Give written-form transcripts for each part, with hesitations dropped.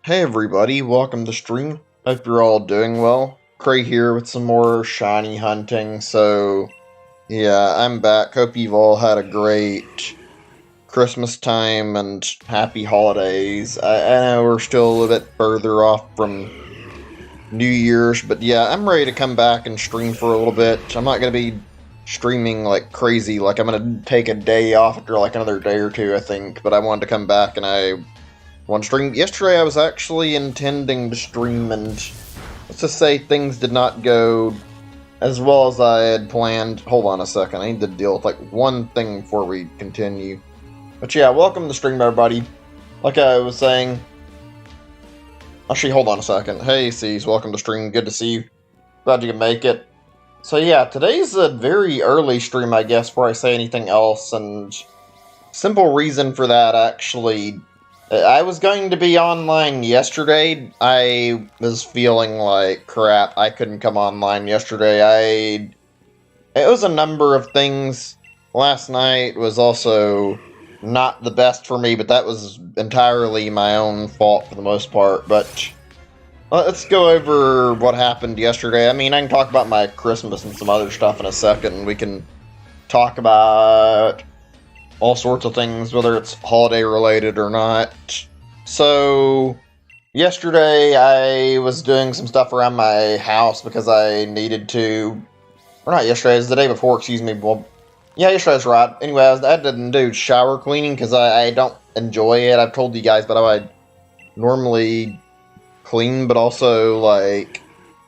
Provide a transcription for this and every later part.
Hey everybody, welcome to stream. Hope you're all doing well. Cray here with some more shiny hunting, so yeah, I'm back. Hope you've all had a great Christmas time and happy holidays. I know we're still a little bit further off from New Year's, but yeah, I'm ready to come back and stream for a little bit. I'm not going to be streaming like crazy, like I'm going to take a day off after like another day or two, I think, but I wanted to come back and I one stream. Yesterday I was actually intending to stream, and let's just say things did not go as well as I had planned. Hold on a second, I need to deal with like one thing before we continue. But yeah, welcome to stream everybody. Like I was saying, actually hold on a second. Hey C's, welcome to stream, good to see you. Glad you can make it. So yeah, today's a very early stream I guess before I say anything else, and simple reason for that actually. I was going to be online yesterday. I was feeling like crap. I couldn't come online yesterday. It was a number of things. Last night was also not the best for me, but that was entirely my own fault for the most part. But let's go over what happened yesterday. I mean, I can talk about my Christmas and some other stuff in a second. We can talk about all sorts of things, whether it's holiday related or not. So, yesterday I was doing some stuff around my house because I needed to. Or not yesterday, it was the day before, excuse me. Well, yeah, yesterday's right. Anyway, I didn't do shower cleaning because I don't enjoy it. I've told you guys, but I normally clean, but also, like,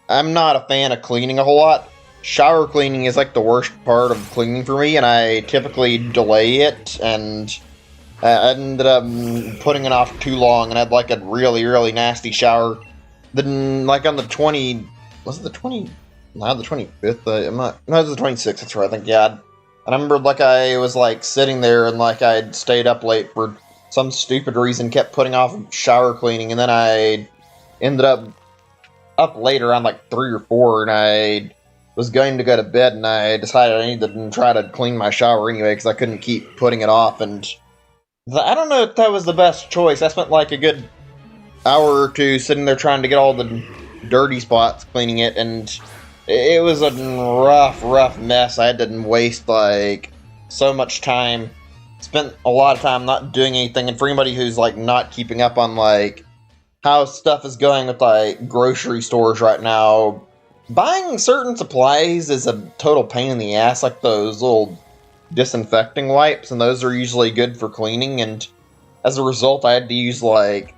I'm not a fan of cleaning a whole lot. Shower cleaning is like the worst part of cleaning for me, and I typically delay it, and I ended up putting it off too long, and I had like a really nasty shower. Then, like on the 20, was it the 20? No, the 25th. I'm not. No, it was the 26th. That's right. I think yeah. And I remember like I was like sitting there, and like I'd stayed up late for some stupid reason, kept putting off shower cleaning, and then I ended up late around like 3 or 4, and I was going to go to bed, and I decided I needed to try to clean my shower anyway because I couldn't keep putting it off. And I don't know if that was the best choice. I spent like a good hour or two sitting there trying to get all the dirty spots, cleaning it, and it was a rough mess. I didn't waste like so much time. Spent a lot of time not doing anything, and for anybody who's like not keeping up on like how stuff is going with like grocery stores right now, buying certain supplies is a total pain in the ass, like those little disinfecting wipes, and those are usually good for cleaning, and as a result I had to use like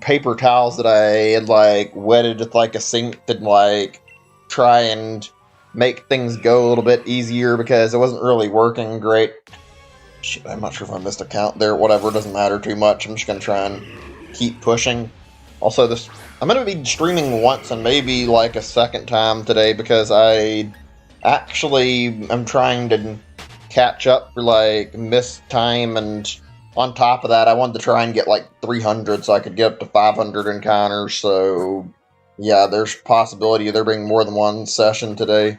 paper towels that I had like wetted with like a sink to like try and make things go a little bit easier because it wasn't really working great. Shit, I'm not sure if I missed a count there. Whatever, it doesn't matter too much. I'm just gonna try and keep pushing. Also, I'm going to be streaming once and maybe like a second time today because I'm trying to catch up for like missed time, and on top of that I wanted to try and get like 300 so I could get up to 500 encounters, so yeah, there's possibility of there being more than one session today.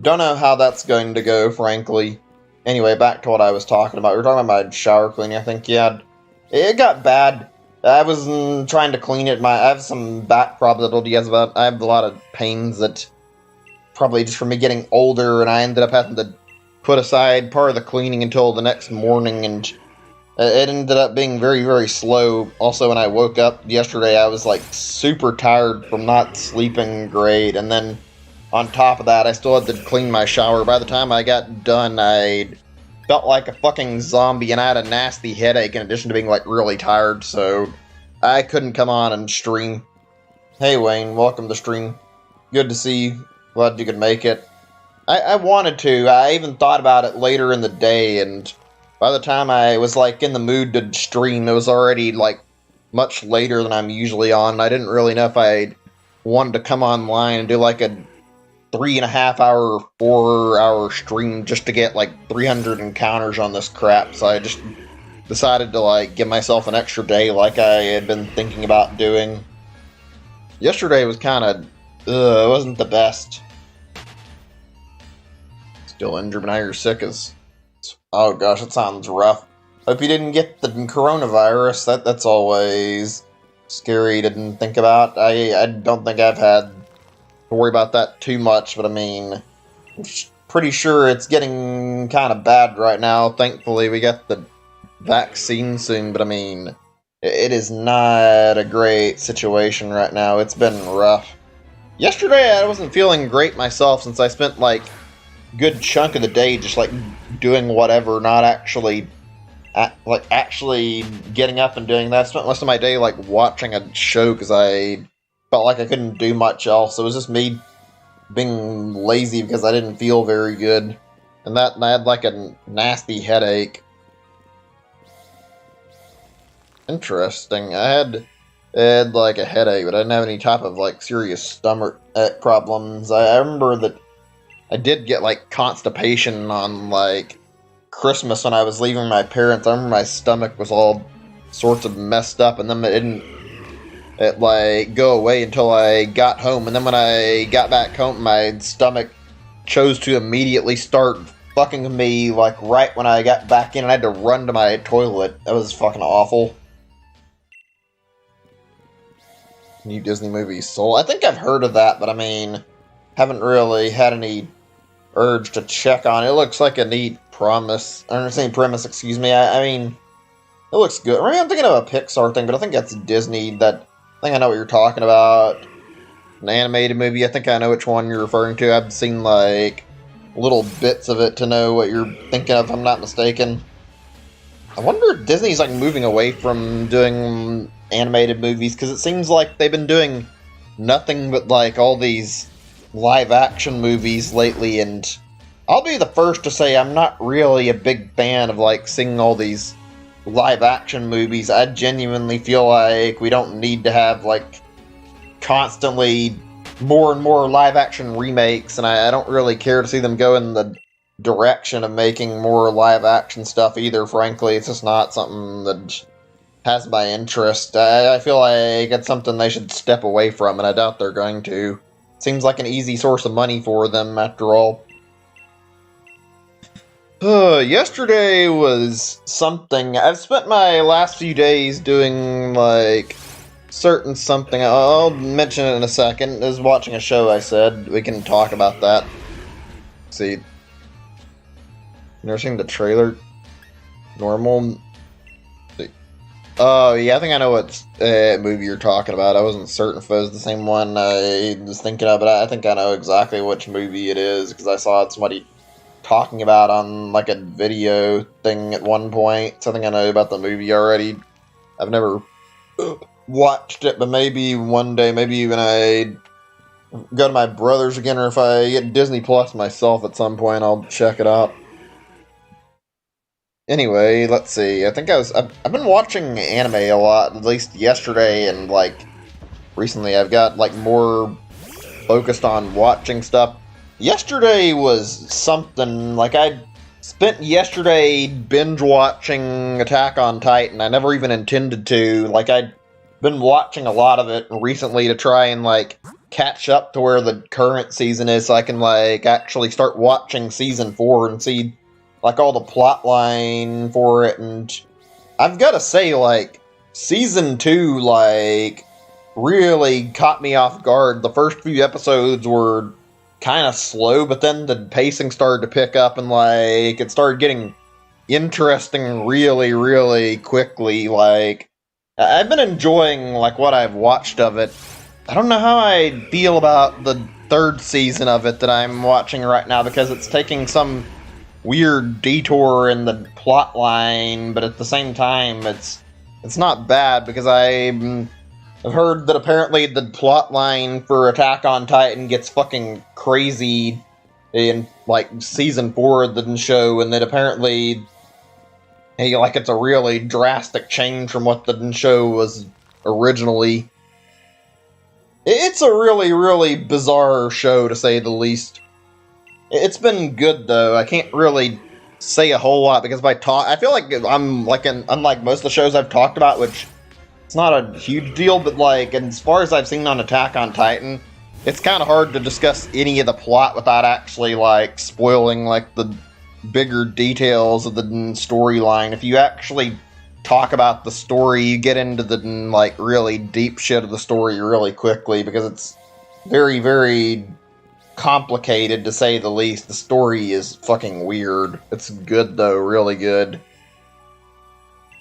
Don't know how that's going to go, frankly. Anyway, back to what I was talking about. We were talking about my shower cleaning, I think. Yeah, it got bad. I was trying to clean it. I have some back problems I told you guys about. I have a lot of pains that probably just from me getting older, and I ended up having to put aside part of the cleaning until the next morning, and it ended up being very slow. Also, when I woke up yesterday, I was like super tired from not sleeping great, and then on top of that, I still had to clean my shower. By the time I got done, I felt like a fucking zombie, and I had a nasty headache in addition to being like really tired, so I couldn't come on and stream. Hey Wayne, welcome to stream. Good to see you. Glad you could make it. I wanted to. I even thought about it later in the day, and by the time I was like in the mood to stream, it was already like much later than I'm usually on, and I didn't really know if I wanted to come online and do like a 3.5 hour, 4 hour stream just to get like 300 encounters on this crap, so I just decided to like give myself an extra day like I had been thinking about doing. Yesterday was kind of, it wasn't the best. Still injured, but now you're sick as, oh gosh, it sounds rough. Hope you didn't get the coronavirus. That's always scary to think about. I don't think I've had to worry about that too much, but I mean, I'm pretty sure it's getting kind of bad right now. Thankfully, we got the vaccine soon, but I mean, it is not a great situation right now. It's been rough. Yesterday, I wasn't feeling great myself since I spent, like, a good chunk of the day just, like, doing whatever, not actually, actually getting up and doing that. I spent most of my day, like, watching a show because I felt like I couldn't do much else. It was just me being lazy because I didn't feel very good. And I had, like, a nasty headache. Interesting. I had like a headache, but I didn't have any type of like serious stomach problems. I remember that I did get like constipation on like Christmas when I was leaving my parents. I remember my stomach was all sorts of messed up, and then it like go away until I got home. And then when I got back home, my stomach chose to immediately start fucking me like right when I got back in, and I had to run to my toilet. That was fucking awful. New Disney movie Soul. I think I've heard of that, but I mean, haven't really had any urge to check on it. It looks like a neat premise. Excuse me. I mean, it looks good. I mean, I'm thinking of a Pixar thing, but I think that's Disney. I think I know what you're talking about. An animated movie. I think I know which one you're referring to. I've seen like little bits of it to know what you're thinking of, if I'm not mistaken. I wonder if Disney's like moving away from doing animated movies, because it seems like they've been doing nothing but like all these live action movies lately, and I'll be the first to say I'm not really a big fan of like seeing all these live action movies. I genuinely feel like we don't need to have like constantly more and more live action remakes, and I don't really care to see them go in the direction of making more live action stuff either. Frankly, it's just not something that has my interest. I feel like it's something they should step away from, and I doubt they're going to. Seems like an easy source of money for them, after all. Yesterday was something. I've spent my last few days doing, like, certain something. I'll mention it in a second. I was watching a show, I said. We can talk about that. Let's see. Never seen the trailer? Normal? Oh, yeah, I think I know what movie you're talking about. I wasn't certain if it was the same one I was thinking of, but I think I know exactly which movie it is, because I saw somebody talking about on, like, a video thing at one point. So I think I know about the movie already. I've never watched it, but maybe one day, maybe when I go to my brother's again, or if I get Disney Plus myself at some point, I'll check it out. Anyway, let's see. I've been watching anime a lot, at least yesterday, and, like, recently I've got, like, more focused on watching stuff. Yesterday was something, like, I spent yesterday binge-watching Attack on Titan. I never even intended to. Like, I'd been watching a lot of it recently to try and, like, catch up to where the current season is, so I can, like, actually start watching Season 4 and see, like, all the plot line for it. And I've got to say, like, Season 2, like, really caught me off guard. The first few episodes were kind of slow, but then the pacing started to pick up, and, like, it started getting interesting really, really quickly. Like, I've been enjoying, like, what I've watched of it. I don't know how I feel about the third season of it that I'm watching right now, because it's taking some weird detour in the plot line, but at the same time, it's not bad, because I've heard that apparently the plot line for Attack on Titan gets fucking crazy in, like, Season 4 of the show, and that apparently, hey, like, it's a really drastic change from what the show was originally. It's a really, really bizarre show, to say the least. It's been good, though. I can't really say a whole lot, because I feel like I'm, like, unlike most of the shows I've talked about, which it's not a huge deal, but, like, as far as I've seen on Attack on Titan, it's kind of hard to discuss any of the plot without actually, like, spoiling, like, the bigger details of the storyline. If you actually talk about the story, you get into the like really deep shit of the story really quickly, because it's very, very complicated to say the least. The story is fucking weird. It's good though, really good.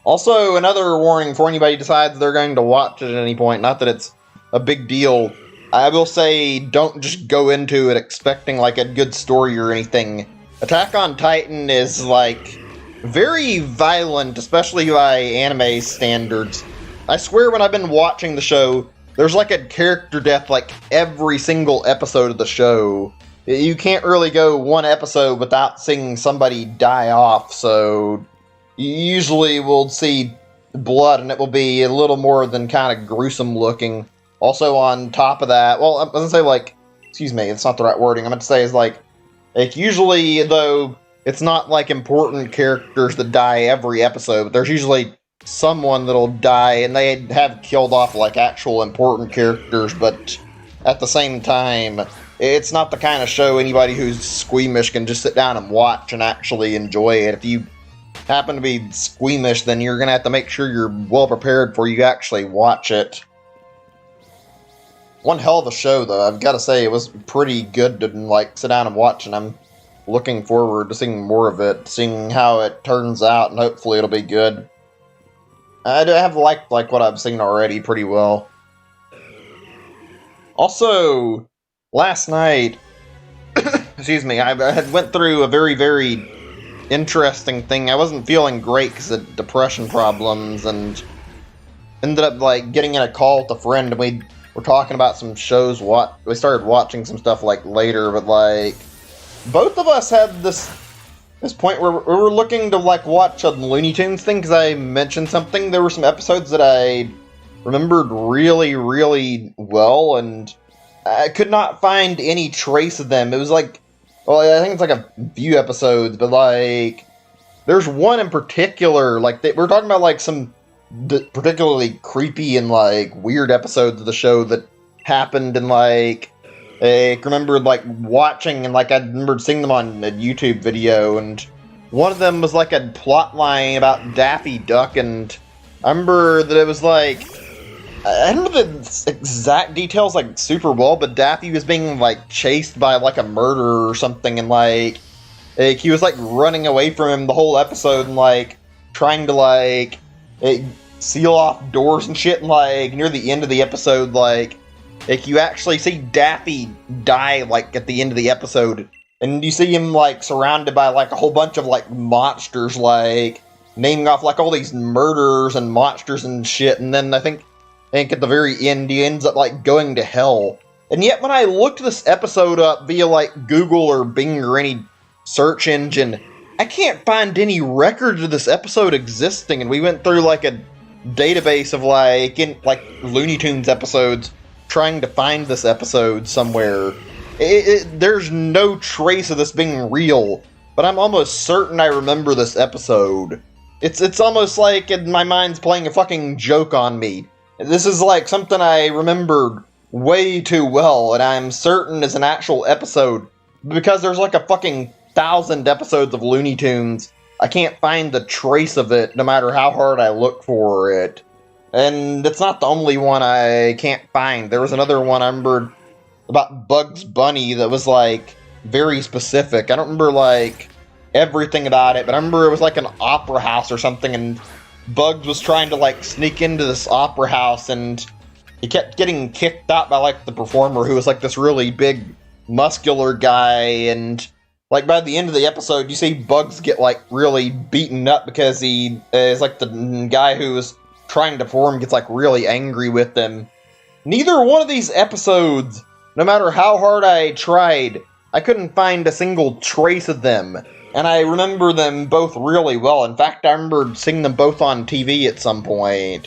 Also, another warning for anybody who decides they're going to watch it at any point, not that it's a big deal, I will say don't just go into it expecting like a good story or anything. Attack on Titan is like very violent, especially by anime standards. I swear when I've been watching the show, there's like a character death like every single episode of the show. You can't really go one episode without seeing somebody die off, so you usually will see blood, and it will be a little more than kind of gruesome looking. Also, on top of that, well, I'm gonna say like, excuse me, it's not the right wording. I'm gonna say is like usually, though, it's not like important characters that die every episode, but there's usually someone that'll die, and they have killed off like actual important characters, but at the same time, it's not the kind of show anybody who's squeamish can just sit down and watch and actually enjoy it. If you happen to be squeamish, then you're gonna have to make sure you're well prepared before you actually watch it. One hell of a show, though. I've got to say, it was pretty good to like sit down and watch, and I'm looking forward to seeing more of it, seeing how it turns out, and hopefully it'll be good. I have liked like what I've seen already pretty well. Also, last night, excuse me, I had went through a very, very interesting thing. I wasn't feeling great because of depression problems, and ended up like getting in a call with a friend, and we were talking about some shows. We started watching some stuff like later, but like both of us had this point where we were looking to like watch a Looney Tunes thing, because I mentioned something. There were some episodes that I remembered really, really well, and I could not find any trace of them. It was like, well, I think it's like a few episodes, but like there's one in particular, like we're talking about like some particularly creepy and like weird episodes of the show that happened, and like I remember like watching, and like I remembered seeing them on a YouTube video, and one of them was like a plot line about Daffy Duck, and I remember that it was like, I don't know the exact details like super well, but Daffy was being like chased by like a murderer or something, and like he was like running away from him the whole episode, and like trying to like seal off doors and shit, and like near the end of the episode, like you actually see Daffy die like at the end of the episode, and you see him like surrounded by like a whole bunch of like monsters, like naming off like all these murderers and monsters and shit, and then I think at the very end he ends up like going to hell. And yet when I looked this episode up via like Google or Bing or any search engine, I can't find any records of this episode existing, and we went through like a database of like Looney Tunes episodes trying to find this episode somewhere. There's no trace of this being real, but I'm almost certain I remember this episode. It's almost like my mind's playing a fucking joke on me. This is like something I remembered way too well, and I'm certain is an actual episode, because there's like a fucking 1,000 episodes of Looney Tunes. I can't find the trace of it, no matter how hard I look for it. And it's not the only one I can't find. There was another one I remembered about Bugs Bunny that was like very specific. I don't remember like everything about it, but I remember it was like an opera house or something, and Bugs was trying to like sneak into this opera house, and he kept getting kicked out by like the performer, who was like this really big muscular guy, and like by the end of the episode you see Bugs get like really beaten up because he is like the guy who was trying to perform gets like really angry with them. Neither one of these episodes, no matter how hard I tried, I couldn't find a single trace of them. And I remember them both really well. In fact, I remember seeing them both on TV at some point,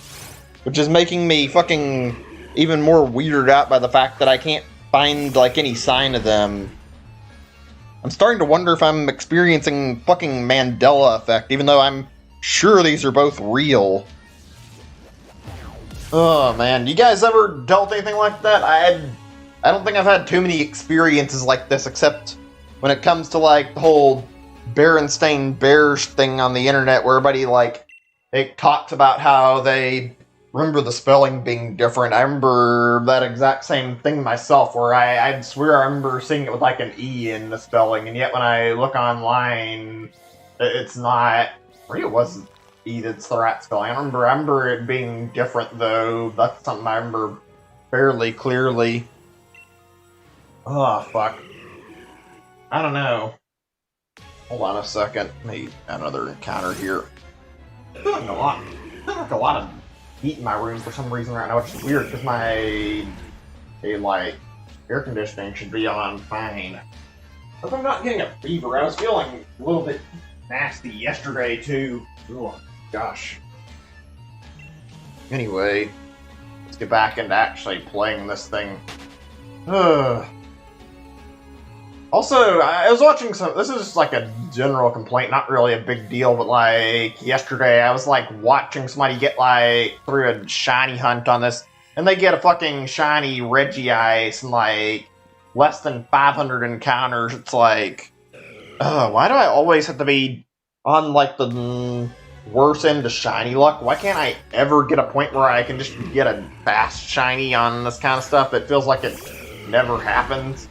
which is making me fucking even more weirded out by the fact that I can't find like any sign of them. I'm starting to wonder if I'm experiencing fucking Mandela effect, even though I'm sure these are both real. Oh man, you guys ever dealt anything like that? I don't think I've had too many experiences like this, except when it comes to like the whole Berenstain Bears thing on the internet where everybody, like, it talks about how they remember the spelling being different. I remember that exact same thing myself, where I swear I remember seeing it with, like, an E in the spelling, and yet when I look online, it's not. Maybe it was E that's the right spelling. I remember it being different, though. That's something I remember fairly clearly. Oh, fuck. I don't know. Hold on a second. Maybe another encounter here. I feel like a lot of heat in my room for some reason right now, which is weird because my air conditioning should be on fine. But I'm not getting a fever. I was feeling a little bit nasty yesterday too. Oh gosh. Anyway, let's get back into actually playing this thing. Also, I was watching some. This is just like a general complaint, not really a big deal, but like yesterday, I was like watching somebody get like through a shiny hunt on this, and they get a fucking shiny Regice and like less than 500 encounters. It's like, why do I always have to be on like the worse end of shiny luck? Why can't I ever get a point where I can just get a fast shiny on this kind of stuff? It feels like it never happens.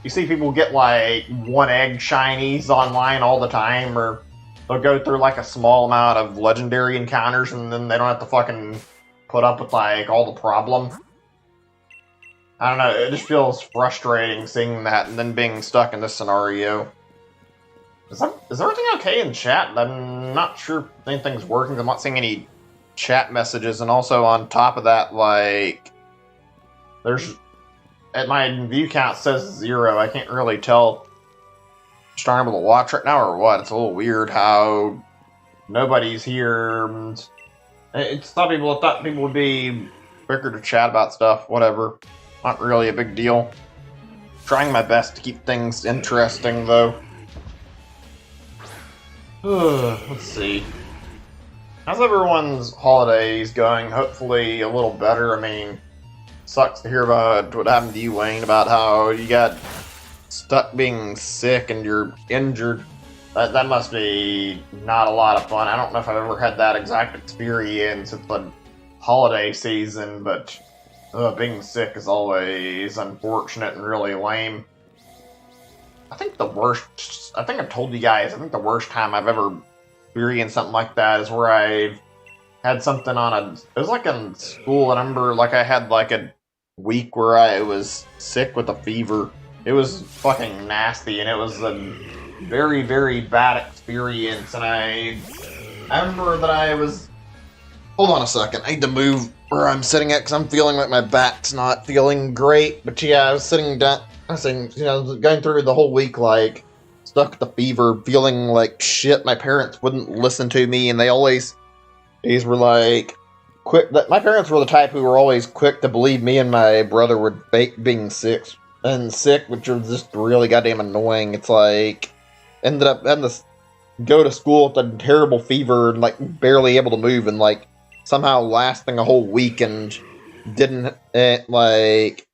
You see people get like 1 egg shinies online all the time, or they'll go through like a small amount of legendary encounters and then they don't have to fucking put up with like all the problem. I don't know, it just feels frustrating seeing that and then being stuck in this scenario. Is everything okay in chat? I'm not sure if anything's working. I'm not seeing any chat messages, and also on top of that, like, there's... At my view count says 0. I can't really tell if I'm able to watch right now or what. It's a little weird how nobody's here. I thought people would be quicker to chat about stuff. Whatever. Not really a big deal. Trying my best to keep things interesting, though. Let's see. How's everyone's holidays going? Hopefully a little better. I mean... Sucks to hear about what happened to you, Wayne, about how you got stuck being sick and you're injured. That must be not a lot of fun. I don't know if I've ever had that exact experience at the holiday season, but being sick is always unfortunate and really lame. I think I told you guys, I think the worst time I've ever experienced something like that is where I've had something it was like in school, and I remember like I had like a week where I was sick with a fever. It was fucking nasty, and it was a very, very bad experience, and I remember that I was... Hold on a second, I need to move where I'm sitting at, because I'm feeling like my back's not feeling great, but yeah, I was sitting down, going through the whole week, like, stuck with the fever, feeling like shit. My parents wouldn't listen to me, and these were like, my parents were the type who were always quick to believe me and my brother were fake being sick, which was just really goddamn annoying. It's like, ended up having to go to school with a terrible fever and like barely able to move, and like somehow lasting a whole week, and didn't like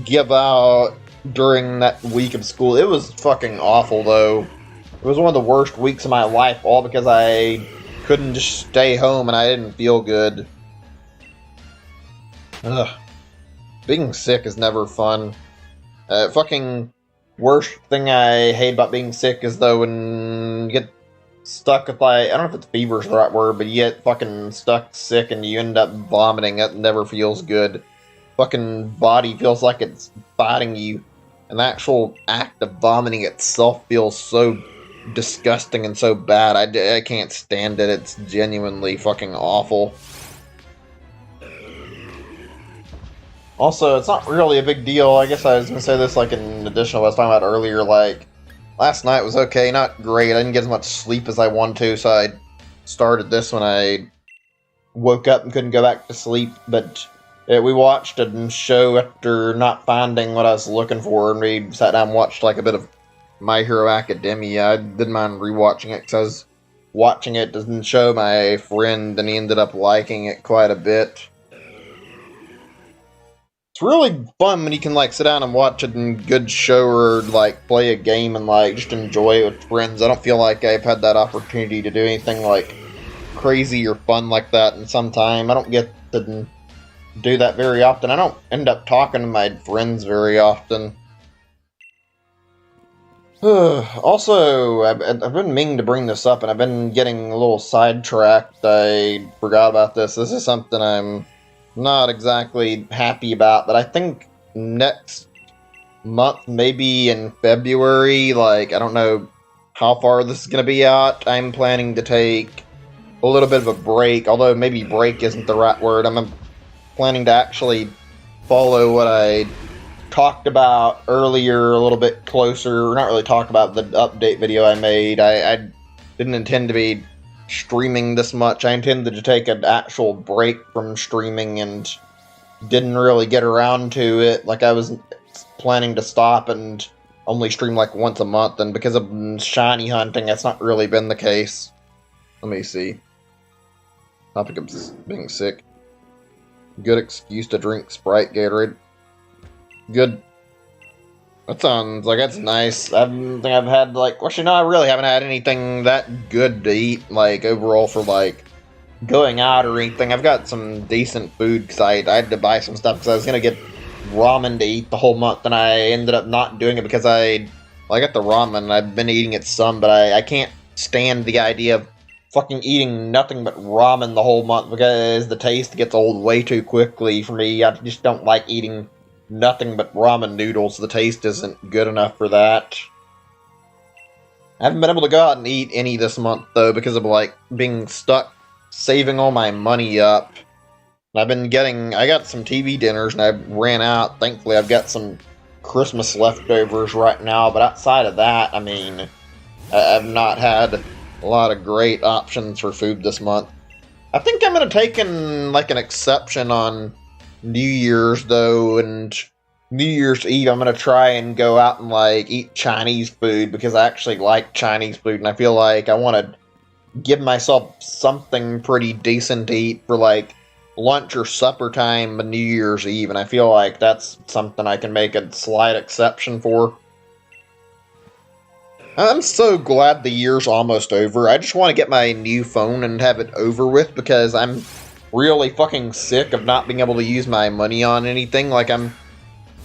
give out during that week of school. It was fucking awful though. It was one of the worst weeks of my life, all because I couldn't just stay home and I didn't feel good. Ugh. Being sick is never fun. Fucking worst thing I hate about being sick is though when you get stuck with like, I don't know if it's fever's the right word, but you get fucking stuck sick and you end up vomiting. It never feels good. Fucking body feels like it's fighting you. And the actual act of vomiting itself feels so disgusting and so bad. I can't stand it. It's genuinely fucking awful. Also, it's not really a big deal. I guess I was gonna say this like in addition to what I was talking about earlier. Like, last night was okay, not great. I didn't get as much sleep as I wanted to, so I started this when I woke up and couldn't go back to sleep. But we watched a show after not finding what I was looking for, and we sat down and watched like a bit of My Hero Academia. I didn't mind rewatching it because I was watching it to show my friend, and he ended up liking it quite a bit. As it's really fun when you can like sit down and watch a good show or like play a game and like just enjoy it with friends. I don't feel like I've had that opportunity to do anything like crazy or fun like that in some time. I don't get to do that very often. I don't end up talking to my friends very often. Also, I've been meaning to bring this up, and I've been getting a little sidetracked. I forgot about this. This is something I'm not exactly happy about, but I think next month, maybe in February, like, I don't know how far this is going to be out, I'm planning to take a little bit of a break, although maybe break isn't the right word. I'm planning to actually follow what I talked about earlier a little bit closer. Not really talk about the update video I made. I didn't intend to be streaming this much. I intended to take an actual break from streaming and didn't really get around to it. Like, I was planning to stop and only stream like once a month, and because of shiny hunting, that's not really been the case. Let me see. Topic of being sick. Good excuse to drink Sprite Gatorade. Good. That sounds like that's nice. I don't think I've had, like, actually, no, I really haven't had anything that good to eat, like, overall for, like, going out or anything. I've got some decent food because I had to buy some stuff because I was going to get ramen to eat the whole month, and I ended up not doing it because I got the ramen. I've been eating it some, but I can't stand the idea of fucking eating nothing but ramen the whole month because the taste gets old way too quickly for me. I just don't like eating nothing but ramen noodles. The taste isn't good enough for that. I haven't been able to go out and eat any this month, though, because of, like, being stuck saving all my money up. I got some TV dinners and I ran out. Thankfully, I've got some Christmas leftovers right now, but outside of that, I mean, I've not had a lot of great options for food this month. I think I'm going to take an exception on New Year's, though, and New Year's Eve, I'm going to try and go out and, like, eat Chinese food, because I actually like Chinese food, and I feel like I want to give myself something pretty decent to eat for, like, lunch or supper time on New Year's Eve, and I feel like that's something I can make a slight exception for. I'm so glad the year's almost over. I just want to get my new phone and have it over with, because I'm really fucking sick of not being able to use my money on anything. Like, I'm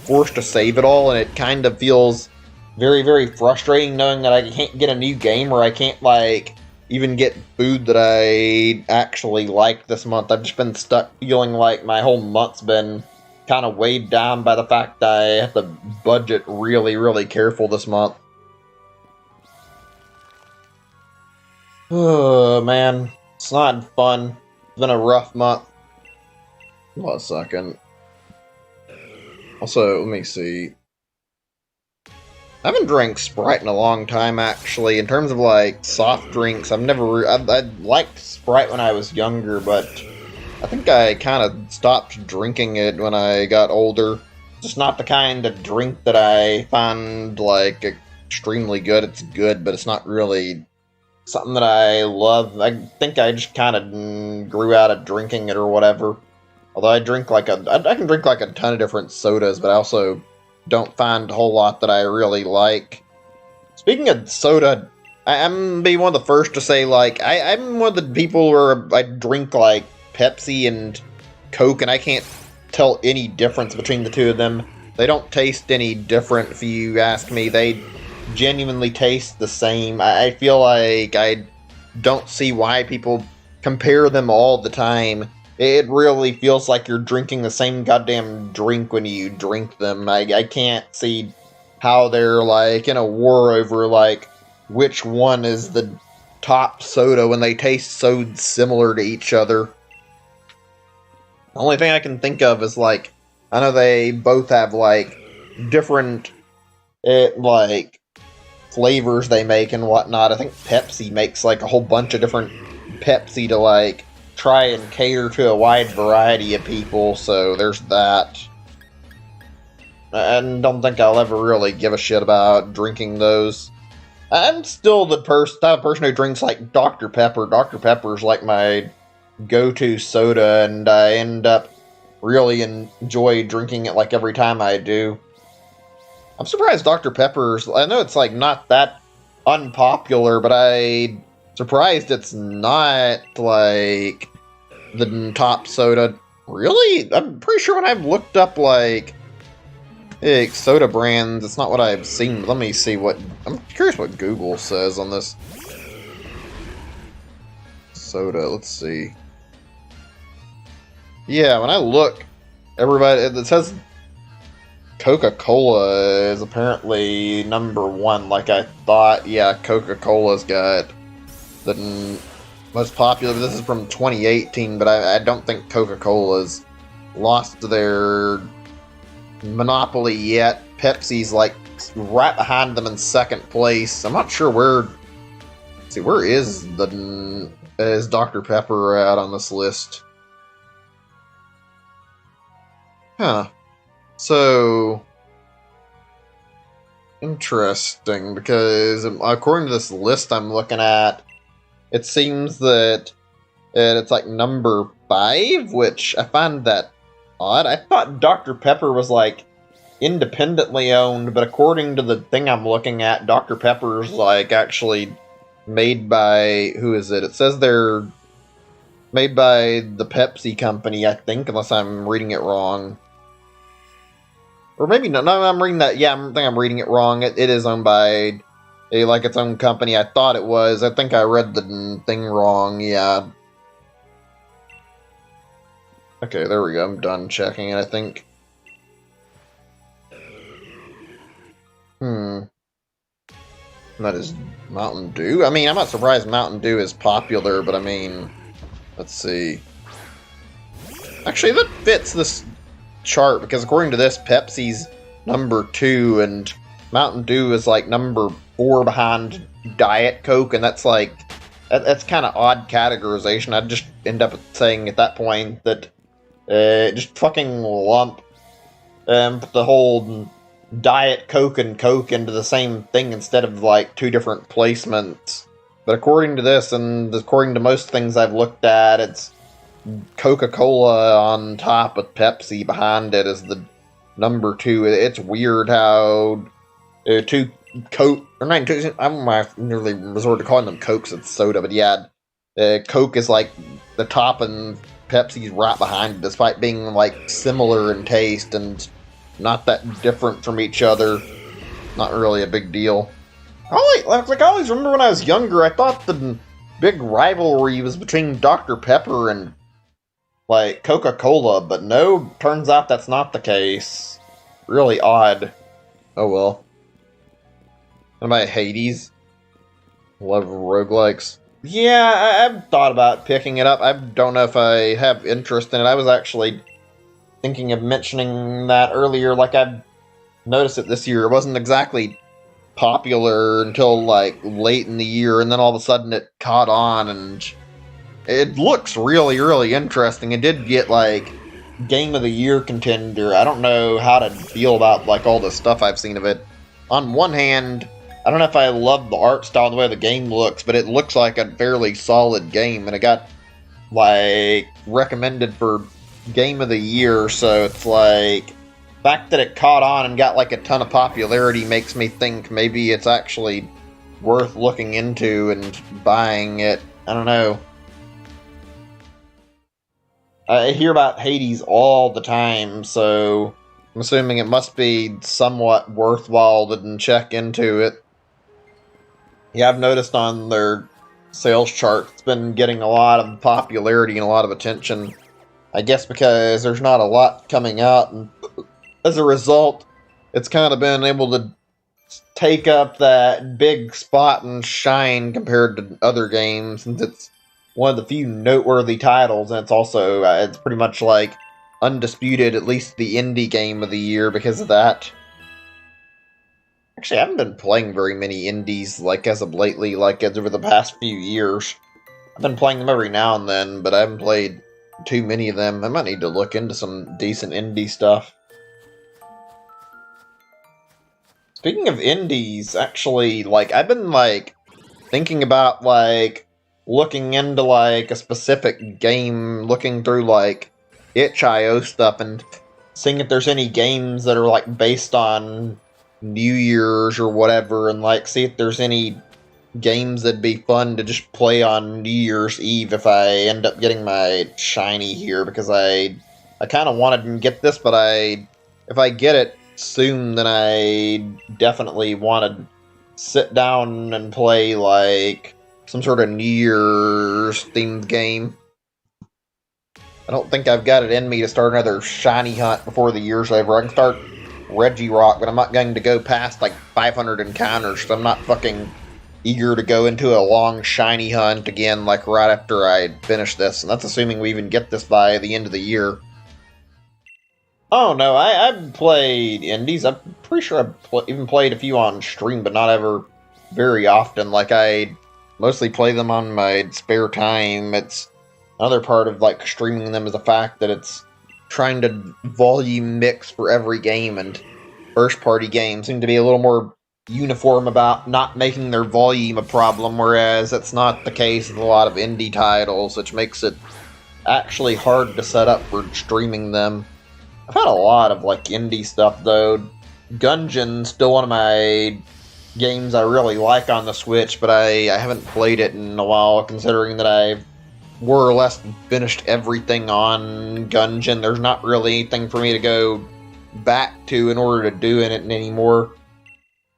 forced to save it all, and it kind of feels very, very frustrating knowing that I can't get a new game, or I can't, like, even get food that I actually like this month. I've just been stuck feeling like my whole month's been kind of weighed down by the fact that I have to budget really, really careful this month. Oh, man. It's not fun. It's been a rough month. Hold on a second. Also, let me see. I haven't drank Sprite in a long time, actually. In terms of, like, soft drinks, I liked Sprite when I was younger, but I think I kind of stopped drinking it when I got older. It's just not the kind of drink that I find, like, extremely good. It's good, but it's not really something that I love. I think I just kind of grew out of drinking it or whatever. Although I can drink like a ton of different sodas, but I also don't find a whole lot that I really like. Speaking of soda, I'm gonna be one of the first to say, like, I'm one of the people where I drink, like, Pepsi and Coke, and I can't tell any difference between the two of them. They don't taste any different, if you ask me. They genuinely taste the same. I feel like I don't see why people compare them all the time. It really feels like you're drinking the same goddamn drink when you drink them. I can't see how they're, like, in a war over, like, which one is the top soda when they taste so similar to each other. The only thing I can think of is, like, I know they both have, like, different, like, flavors they make and whatnot. I think Pepsi makes, like, a whole bunch of different Pepsi to, like, try and cater to a wide variety of people, so there's that. I don't think I'll ever really give a shit about drinking those. I'm still the type of person who drinks, like, Dr. Pepper. Dr. Pepper's, like, my go-to soda, and I end up really enjoy drinking it like every time I do. I'm surprised Dr. Pepper's, I know it's like not that unpopular, but I'm surprised it's not like the top soda. Really? I'm pretty sure when I've looked up like soda brands, it's not what I've seen. Let me see what, I'm curious what Google says on this. Soda, let's see. Yeah, when I look, everybody, it says Coca-Cola is apparently #1, like I thought. Yeah, Coca-Cola's got the most popular. This is from 2018, but I don't think Coca-Cola's lost their monopoly yet. Pepsi's like right behind them in second place. I'm not sure where. Let's see, where is Dr. Pepper at on this list? Huh. So interesting, because according to this list I'm looking at, it seems that it's like #5, which I find that odd. I thought Dr. Pepper was like independently owned, but according to the thing I'm looking at, Dr. Pepper's like actually made by, who is it? It says they're made by the Pepsi company, I think, unless I'm reading it wrong. Or maybe no, I'm reading that. Yeah, I think I'm reading it wrong. It is owned by like its own company. I thought it was. I think I read the thing wrong. Yeah. Okay, there we go. I'm done checking it, I think. That is Mountain Dew. I mean, I'm not surprised Mountain Dew is popular, but I mean, let's see. Actually, that fits this chart, because according to this, Pepsi's #2 and Mountain Dew is like #4 behind Diet Coke, and that's like that's kind of odd categorization. I'd just end up saying at that point that just fucking lump put the whole Diet Coke and Coke into the same thing instead of like two different placements. But according to this, and according to most things I've looked at, it's Coca-Cola on top with Pepsi behind it as the #2. It's weird how two Coke, or not, I'm nearly resort to calling them Cokes. It's soda, but yeah, Coke is like the top and Pepsi's right behind it, despite being like similar in taste and not that different from each other. Not really a big deal. I always remember when I was younger, I thought the big rivalry was between Dr. Pepper and like Coca-Cola, but no, turns out that's not the case. Really odd. Oh well. What about Hades? Love roguelikes. Yeah, I've thought about picking it up. I don't know if I have interest in it. I was actually thinking of mentioning that earlier. Like, I've noticed it this year. It wasn't exactly popular until like late in the year, and then all of a sudden it caught on, and it looks really, really interesting. It did get like Game of the Year contender. I don't know how to feel about like all the stuff I've seen of it. On one hand, I don't know if I love the art style and the way the game looks, but it looks like a fairly solid game, and it got like recommended for Game of the Year, so it's like the fact that it caught on and got like a ton of popularity makes me think maybe it's actually worth looking into and buying it. I don't know. I hear about Hades all the time, so I'm assuming it must be somewhat worthwhile to check into it. Yeah, I've noticed on their sales chart, it's been getting a lot of popularity and a lot of attention. I guess because there's not a lot coming out, and as a result, it's kind of been able to take up that big spot and shine compared to other games, since it's one of the few noteworthy titles, and it's also, it's pretty much like undisputed, at least the indie game of the year because of that. Actually, I haven't been playing very many indies, like, as of lately, like, over the past few years. I've been playing them every now and then, but I haven't played too many of them. I might need to look into some decent indie stuff. Speaking of indies, actually, like, I've been, like, thinking about, like, looking into, like, a specific game, looking through, like, itch.io stuff and seeing if there's any games that are like based on New Year's or whatever, and like see if there's any games that'd be fun to just play on New Year's Eve if I end up getting my shiny here, because I kind of wanted to get this, but if I get it soon, then I definitely want to sit down and play like some sort of New Year's themed game. I don't think I've got it in me to start another shiny hunt before the year's over. I can start Regice, but I'm not going to go past like 500 encounters, so I'm not fucking eager to go into a long shiny hunt again like right after I finish this, and that's assuming we even get this by the end of the year. Oh no, I've played indies. I'm pretty sure I've even played a few on stream, but not ever very often. Like, I mostly play them on my spare time. It's another part of like streaming them is the fact that it's trying to volume mix for every game, and first party games seem to be a little more uniform about not making their volume a problem, whereas that's not the case with a lot of indie titles, which makes it actually hard to set up for streaming them. I've had a lot of like indie stuff though. Gungeon's still one of my games I really like on the Switch, but I haven't played it in a while, considering that I've more or less finished everything on Gungeon. There's not really anything for me to go back to in order to do in it anymore.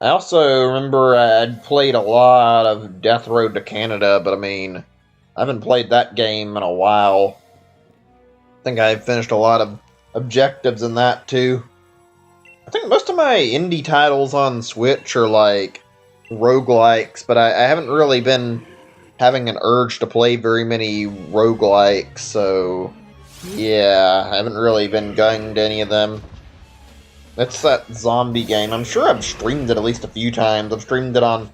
I also remember I'd played a lot of Death Road to Canada, but I mean, I haven't played that game in a while. I think I finished a lot of objectives in that too. I think most of my indie titles on Switch are like roguelikes, but I haven't really been having an urge to play very many roguelikes, so yeah, I haven't really been going to any of them. That's that zombie game. I'm sure I've streamed it at least a few times. I've streamed it on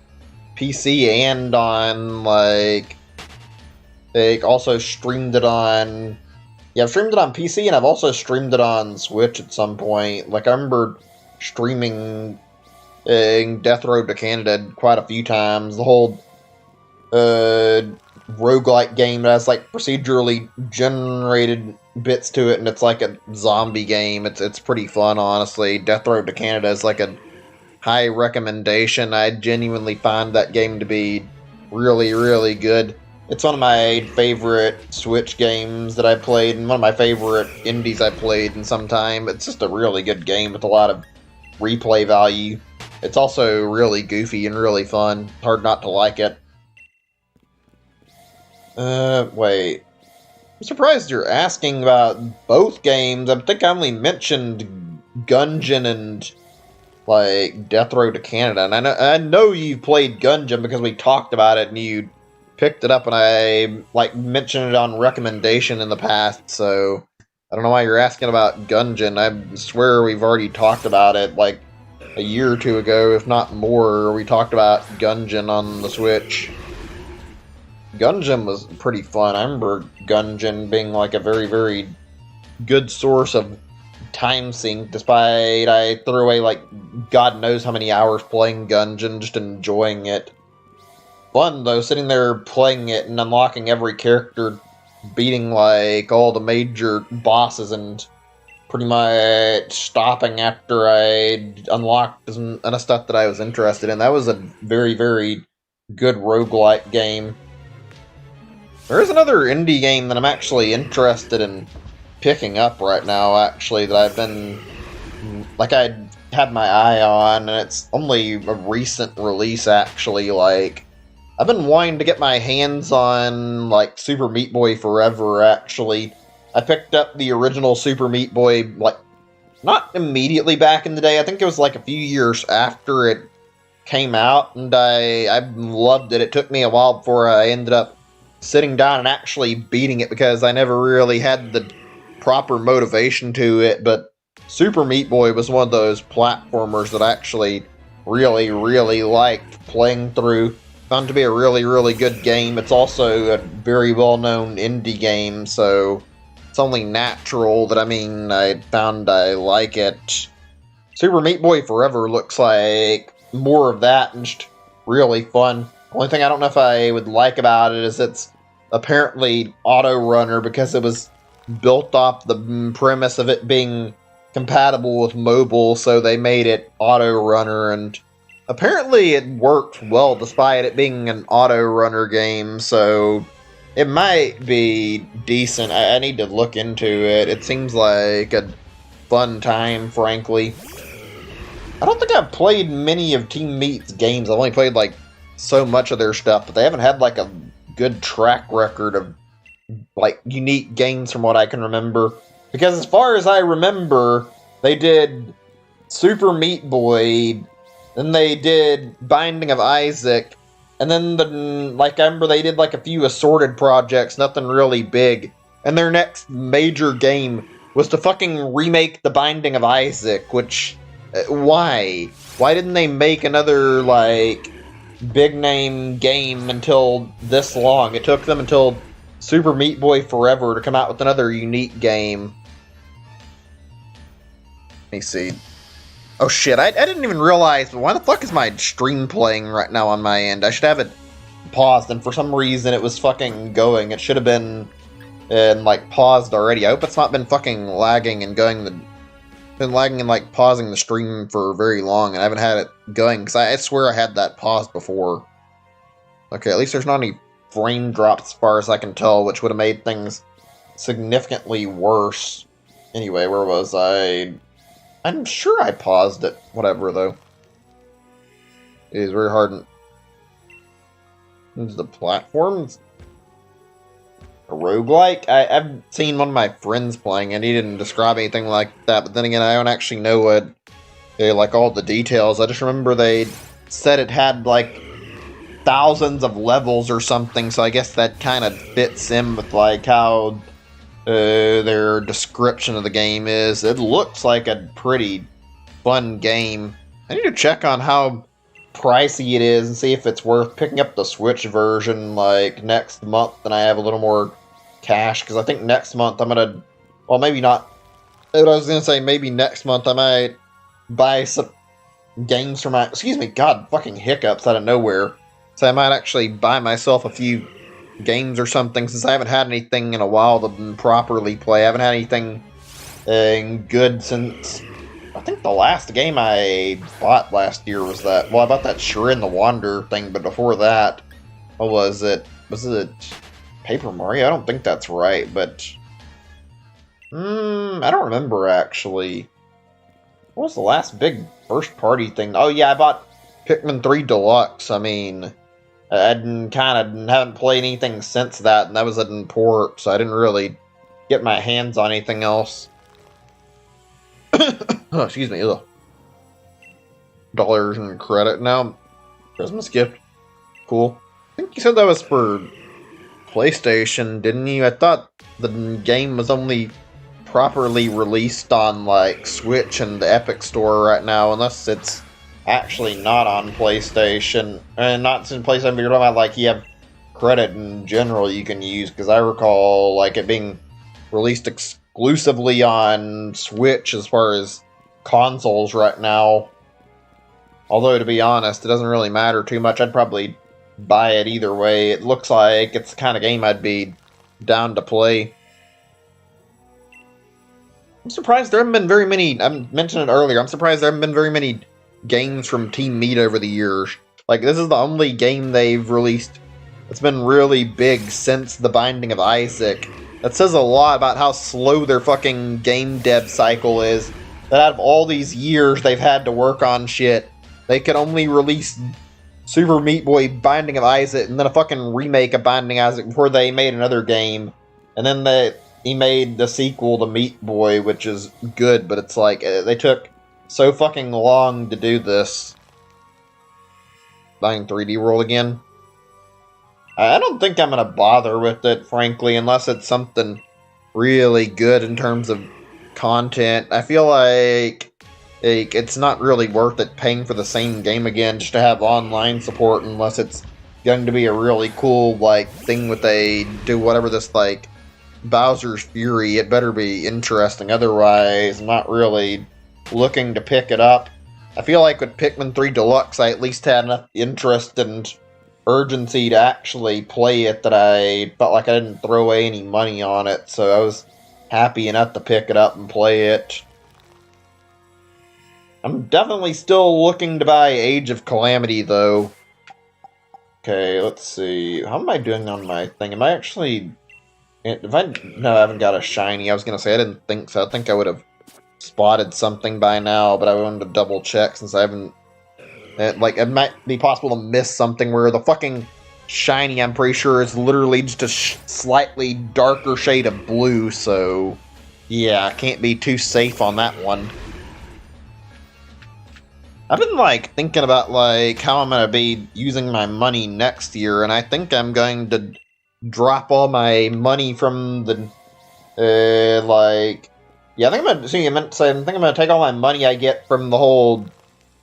PC and on, like, also streamed it on... Yeah, I've streamed it on PC, and I've also streamed it on Switch at some point. Like, I remember streaming Death Road to Canada quite a few times. The whole roguelike game that has, like, procedurally generated bits to it, and it's like a zombie game. It's pretty fun, honestly. Death Road to Canada is like a high recommendation. I genuinely find that game to be really, really good. It's one of my favorite Switch games that I played, and one of my favorite indies I played in some time. It's just a really good game with a lot of replay value. It's also really goofy and really fun. Hard not to like it. Wait. I'm surprised you're asking about both games. I think I only mentioned Gungeon and, like, Death Road to Canada. And I know you played Gungeon because we talked about it and you picked it up, and I, like, mentioned it on recommendation in the past, so I don't know why you're asking about Gungeon. I swear we've already talked about it, like, a year or two ago, if not more. We talked about Gungeon on the Switch. Gungeon was pretty fun. I remember Gungeon being like a very, very good source of time sink, despite I threw away like God knows how many hours playing Gungeon, just enjoying it. Fun though, sitting there playing it and unlocking every character, beating like all the major bosses, and pretty much stopping after I'd unlocked enough stuff that I was interested in. That was a very, very good roguelike game. There is another indie game that I'm actually interested in picking up right now, actually, that I've been, like, I had my eye on, and it's only a recent release, actually. Like, I've been wanting to get my hands on, like, Super Meat Boy Forever, actually. I picked up the original Super Meat Boy, like, not immediately back in the day. I think it was, like, a few years after it came out, and I loved it. It took me a while before I ended up sitting down and actually beating it, because I never really had the proper motivation to it. But Super Meat Boy was one of those platformers that I actually really, really liked playing through. Found to be a really, really good game. It's also a very well-known indie game, so it's only natural that, I found I like it. Super Meat Boy Forever looks like more of that and just really fun. Only thing I don't know if I would like about it is it's apparently auto runner, because it was built off the premise of it being compatible with mobile, so they made it auto runner, and apparently it worked well despite it being an auto runner game, so it might be decent. I need to look into it. It seems like a fun time, frankly. I don't think I've played many of Team Meat's games. I've only played like so much of their stuff, but they haven't had like a good track record of like unique games from what I can remember. Because as far as I remember, they did Super Meat Boy, then they did Binding of Isaac, and then I remember they did like a few assorted projects, nothing really big. And their next major game was to fucking remake The Binding of Isaac, which why? Why didn't they make another like big name game until this long? It took them until Super Meat Boy Forever to come out with another unique game. Let me see. Oh shit, I didn't even realize, but why the fuck is my stream playing right now on my end? I should have it paused, and for some reason it was fucking going. It should have been like paused already. I hope it's not been fucking lagging and been lagging and like pausing the stream for very long, and I haven't had it going, because I swear I had that paused before. Okay, at least there's not any frame drops as far as I can tell, which would have made things significantly worse. Anyway, where was I? I'm sure I paused it. Whatever, though. It is very hard into the platforms. A roguelike? I've seen one of my friends playing, and he didn't describe anything like that, but then again, I don't actually know what, like, all the details. I just remember they said it had, like, thousands of levels or something, so I guess that kind of fits in with like how their description of the game is. It looks like a pretty fun game. I need to check on how pricey it is and see if it's worth picking up the Switch version like next month, and I have a little more cash, because I think next month I'm gonna, well, maybe not, what I was gonna say, maybe next month I might buy some games for my, excuse me, god, fucking hiccups out of nowhere. So I might actually buy myself a few games or something, since I haven't had anything in a while to properly play. I haven't had anything good since, I think the last game I bought last year was that, well, I bought that Shrin the Wander thing, but before that, what was it? Was it Paper Mario? I don't think that's right, but I don't remember actually. What was the last big first party thing? Oh yeah, I bought Pikmin 3 Deluxe. I mean, I haven't played anything since that, and that was in port, so I didn't really get my hands on anything else. Oh, excuse me. Ugh. Dollars in credit now. Christmas gift. Cool. I think you said that was for PlayStation, didn't you? I thought the game was only properly released on like Switch and the Epic Store right now, unless it's actually not on PlayStation. And not in PlayStation, but you're talking about like you have credit in general you can use, because I recall like it being released exclusively on Switch as far as consoles right now. Although, to be honest, it doesn't really matter too much. I'd probably buy it either way. It looks like it's the kind of game I'd be down to play. I'm surprised there haven't been very many, I mentioned it earlier, I'm surprised there haven't been very many games from Team Meat over the years. Like, this is the only game they've released that's been really big since The Binding of Isaac. That says a lot about how slow their fucking game dev cycle is. That out of all these years they've had to work on shit, they could only release Super Meat Boy Binding of Isaac and then a fucking remake of Binding of Isaac before they made another game. And then he made the sequel to Meat Boy, which is good, but it's like, they took so fucking long to do this. Buying 3D World again? I don't think I'm gonna bother with it, frankly, unless it's something really good in terms of content. I feel like it's not really worth it paying for the same game again just to have online support, unless it's going to be a really cool, like, thing with do whatever this, like, Bowser's Fury. It better be interesting, otherwise I'm not really looking to pick it up. I feel like with Pikmin 3 Deluxe, I at least had enough interest and urgency to actually play it that I felt like I didn't throw away any money on it, so I was happy enough to pick it up and play it. I'm definitely still looking to buy Age of Calamity, though. Okay, let's see. How am I doing on my thing? Am I actually... No, I haven't got a shiny. I was going to say I didn't think so. I think I would have spotted something by now, but I wanted to double check since I haven't... it might be possible to miss something where the fucking shiny, I'm pretty sure, is literally just a slightly darker shade of blue, so... Yeah, I can't be too safe on that one. I've been, thinking about, how I'm going to be using my money next year, and I think I'm going to drop all my money from the, yeah, I think I'm going to, I think I'm going to take all my money I get from the whole,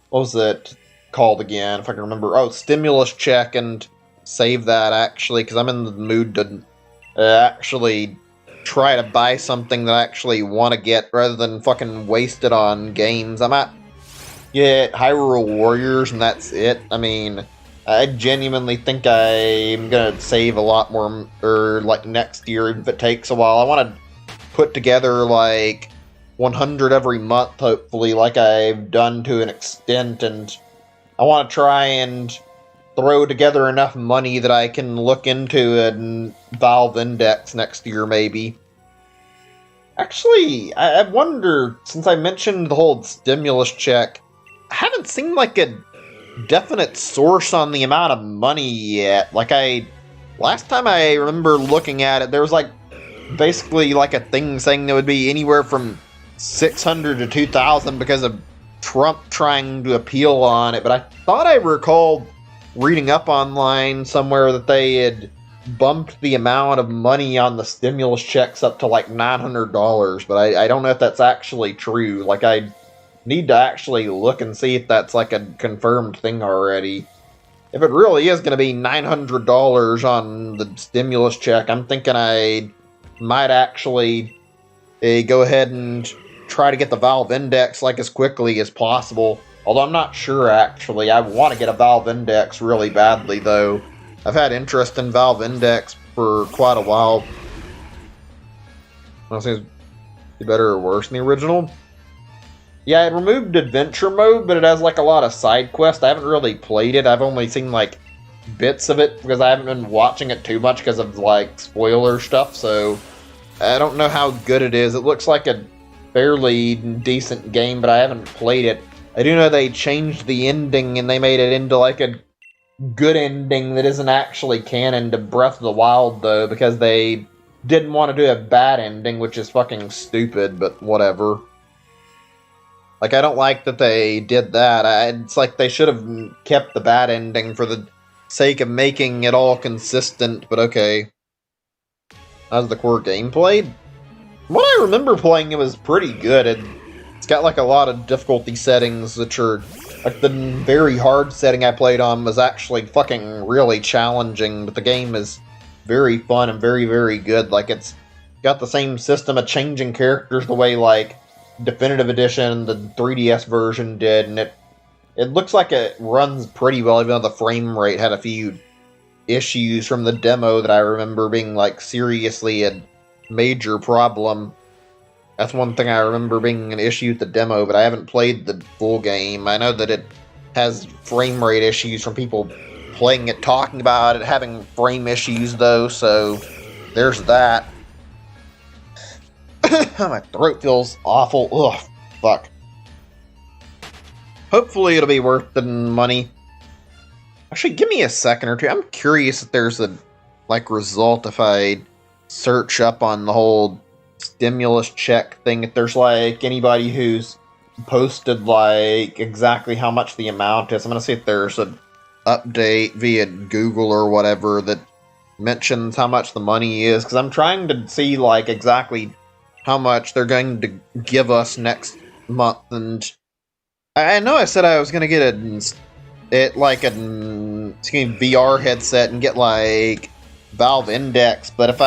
what was it called again, if I can remember, stimulus check, and save that, actually, because I'm in the mood to actually try to buy something that I actually want to get, rather than fucking waste it on games. I'm at Hyrule Warriors, and that's it. I mean, I genuinely think I'm gonna save a lot more, next year, if it takes a while. I want to put together, 100 every month, hopefully, like I've done to an extent, and I want to try and throw together enough money that I can look into a Valve Index next year, maybe. Actually, I wonder, since I mentioned the whole stimulus check, I haven't seen, a definite source on the amount of money yet. Last time I remember looking at it, there was, basically, a thing saying there would be anywhere from 600 to 2,000 because of Trump trying to appeal on it, but I thought I recalled reading up online somewhere that they had bumped the amount of money on the stimulus checks up to, $900, but I don't know if that's actually true. I need to actually look and see if that's a confirmed thing already. If it really is going to be $900 on the stimulus check, I'm thinking I might actually go ahead and try to get the Valve Index as quickly as possible. Although I'm not sure, actually. I want to get a Valve Index really badly, though. I've had interest in Valve Index for quite a while. I don't think it's better or worse than the original. Yeah, it removed adventure mode, but it has a lot of side quests. I haven't really played it. I've only seen bits of it because I haven't been watching it too much because of spoiler stuff, so I don't know how good it is. It looks like a fairly decent game, but I haven't played it. I do know they changed the ending and they made it into a good ending that isn't actually canon to Breath of the Wild, though, because they didn't want to do a bad ending, which is fucking stupid, but whatever. I don't like that they did that. It's they should have kept the bad ending for the sake of making it all consistent, but okay. How's the core gameplay? From what I remember playing, it was pretty good. It's got a lot of difficulty settings, which are... the very hard setting I played on was actually fucking really challenging, but the game is very fun and very, very good. It's got the same system of changing characters the way, Definitive Edition, the 3DS version did, and it looks like it runs pretty well, even though the frame rate had a few issues from the demo that I remember being, seriously a major problem. That's one thing I remember being an issue with the demo, but I haven't played the full game. I know that it has frame rate issues from people playing it, talking about it, having frame issues, though, so there's that. My throat feels awful. Ugh, fuck. Hopefully it'll be worth the money. Actually, give me a second or two. I'm curious if there's a, result if I search up on the whole stimulus check thing, if there's, anybody who's posted, exactly how much the amount is. I'm gonna see if there's an update via Google or whatever that mentions how much the money is, because I'm trying to see, exactly how much they're going to give us next month, and I know I said I was going to get a VR headset and get, Valve Index, but if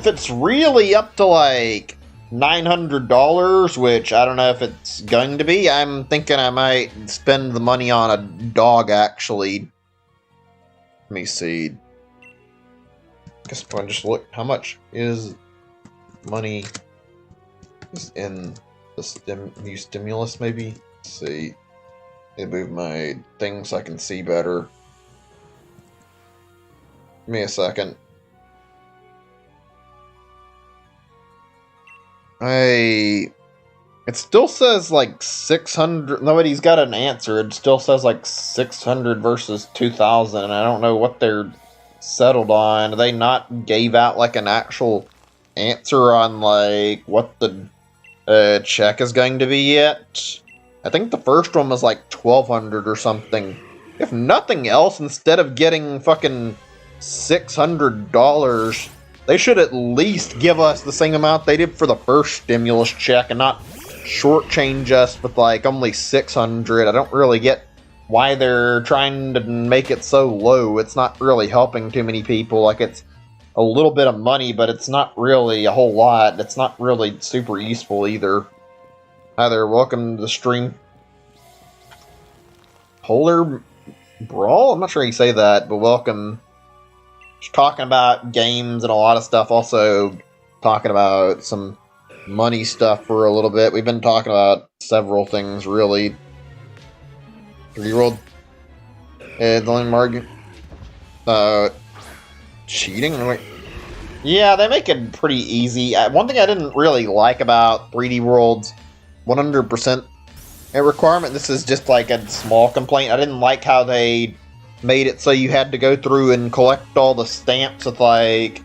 it's really up to, $900, which I don't know if it's going to be, I'm thinking I might spend the money on a dog, actually. Let me see. I guess if I just look, how much is money is in the new stimulus, maybe? Let's see. They move my thing so I can see better. Give me a second. It still says like 600. Nobody's got an answer. It still says like 600 versus 2,000, and I don't know what they're settled on. They not gave out like an actual answer on like what the check is going to be yet. I think the first one was like 1,200 or something. If nothing else, instead of getting fucking $600, they should at least give us the same amount they did for the first stimulus check and not shortchange us with like only 600. I don't really get why they're trying to make it so low. It's not really helping too many people. Like, it's a little bit of money, but it's not really a whole lot. It's not really super useful either. Hi there, welcome to the stream. Polar Brawl? I'm not sure how you say that, but welcome. Just talking about games and a lot of stuff. Also talking about some money stuff for a little bit. We've been talking about several things, really. 3-year-old. The only margin. Cheating? Yeah, they make it pretty easy. One thing I didn't really like about 3D World's 100% requirement, this is just like a small complaint. I didn't like how they made it so you had to go through and collect all the stamps with like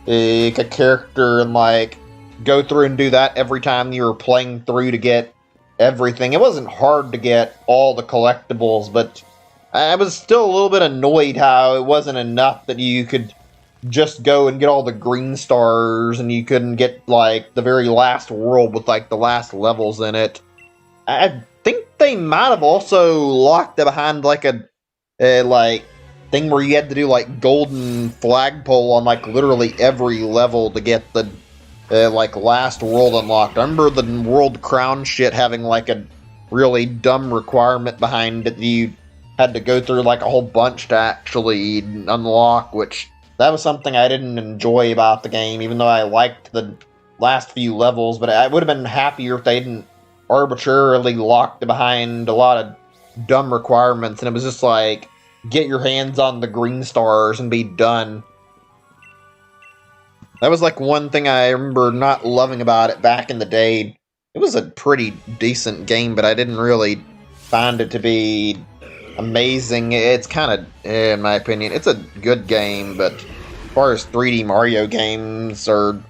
a character and like go through and do that every time you were playing through to get everything. It wasn't hard to get all the collectibles, but I was still a little bit annoyed how it wasn't enough that you could just go and get all the green stars and you couldn't get like the very last world with like the last levels in it. I think they might have also locked it behind like a like thing where you had to do like golden flagpole on like literally every level to get the like last world unlocked. I remember the world crown shit having like a really dumb requirement behind it. You had to go through like a whole bunch to actually unlock, which that was something I didn't enjoy about the game, even though I liked the last few levels. But I would have been happier if they didn't arbitrarily locked behind a lot of dumb requirements and it was just like, get your hands on the green stars and be done. That was like one thing I remember not loving about it back in the day. It was a pretty decent game, but I didn't really find it to be amazing. It's kind of, in my opinion, it's a good game, but as far as 3D Mario games are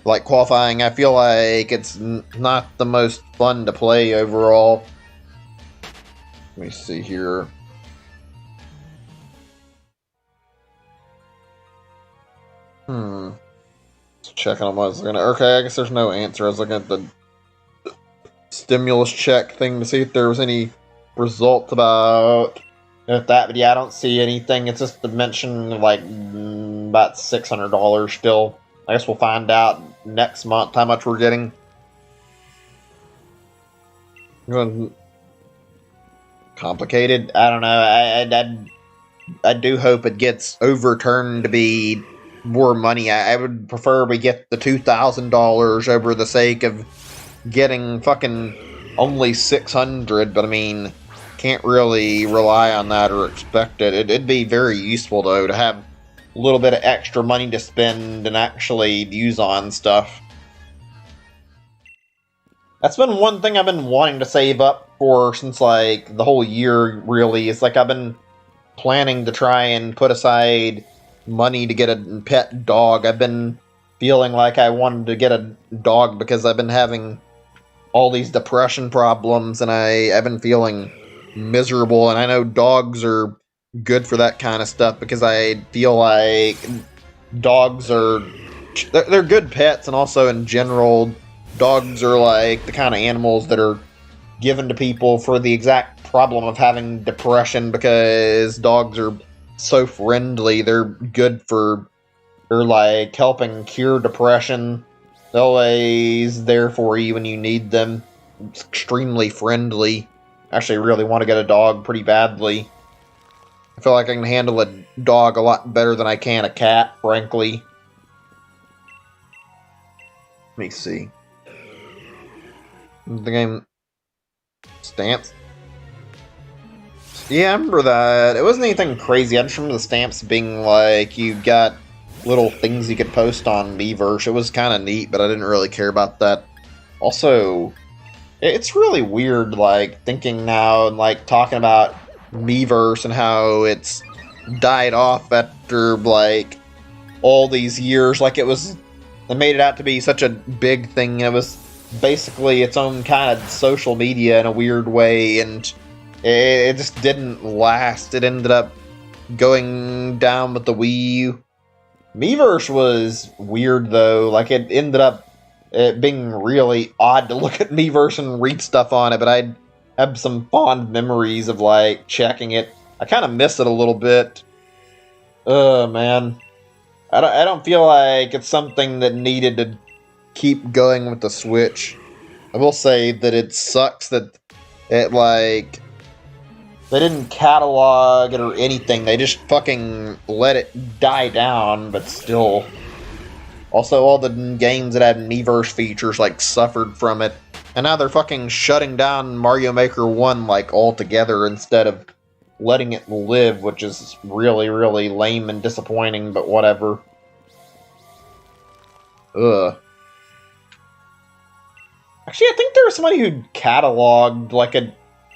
like qualifying, I feel like it's not the most fun to play overall. Let me see here. Checking on what I was looking at. Okay, I guess there's no answer. I was looking at the stimulus check thing to see if there was any results about that, but yeah, I don't see anything. It's just to mention like about $600 still. I guess we'll find out next month how much we're getting. Complicated? I don't know. I do hope it gets overturned to be more money. I would prefer we get the $2,000 over the sake of getting fucking only 600, but I mean, can't really rely on that or expect it. It'd be very useful, though, to have a little bit of extra money to spend and actually use on stuff. That's been one thing I've been wanting to save up for since, like, the whole year, really. It's like I've been planning to try and put aside money to get a pet dog. I've been feeling like I wanted to get a dog because I've been having all these depression problems and I've been feeling miserable, and I know dogs are good for that kind of stuff because I feel like dogs are they're good pets, and also in general dogs are like the kind of animals that are given to people for the exact problem of having depression, because dogs are so friendly. They're good for like helping cure depression. They're always there for you when you need them. Extremely friendly. Actually really want to get a dog pretty badly. I feel like I can handle a dog a lot better than I can a cat, frankly. Let me see. The game stamps. Yeah, I remember that. It wasn't anything crazy. I just remember the stamps being like you got little things you could post on Miiverse. It was kind of neat, but I didn't really care about that. Also, it's really weird, like, thinking now and, like, talking about Miiverse and how it's died off after, like, all these years. Like, it made it out to be such a big thing. It was basically its own kind of social media in a weird way, and it just didn't last. It ended up going down with the Wii U. Miiverse was weird, though. Like, it ended up it being really odd to look at Miiverse and read stuff on it, but I have some fond memories of, like, checking it. I kind of miss it a little bit. Man. I don't feel like it's something that needed to keep going with the Switch. I will say that it sucks that it, like, they didn't catalog it or anything. They just fucking let it die down, but still. Also, all the games that had Miiverse features, like, suffered from it. And now they're fucking shutting down Mario Maker 1, like, altogether instead of letting it live, which is really, really lame and disappointing, but whatever. Ugh. Actually, I think there was somebody who cataloged, like,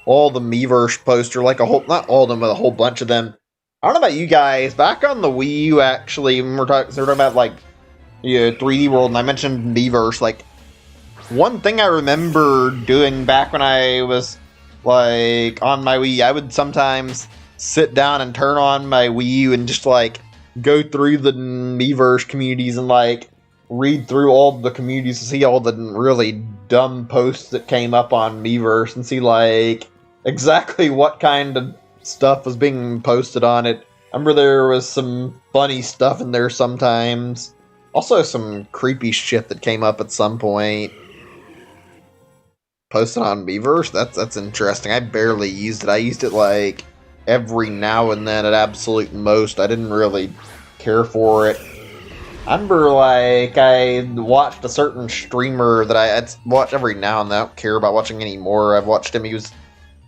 all the Miiverse poster, like, not all of them, but a whole bunch of them. I don't know about you guys, back on the Wii U, actually, when we're talking about, like, 3D World, and I mentioned Miiverse, like, one thing I remember doing back when I was, like, on my Wii, I would sometimes sit down and turn on my Wii U and just, like, go through the Miiverse communities and, like, read through all the communities to see all the really dumb posts that came up on Miiverse and see, like, exactly what kind of stuff was being posted on it. I remember there was some funny stuff in there sometimes. Also some creepy shit that came up at some point. Posted on Miiverse? That's interesting. I barely used it. I used it, like, every now and then at absolute most. I didn't really care for it. I remember, like, I watched a certain streamer that I watch every now and then. I don't care about watching anymore. I've watched him. He was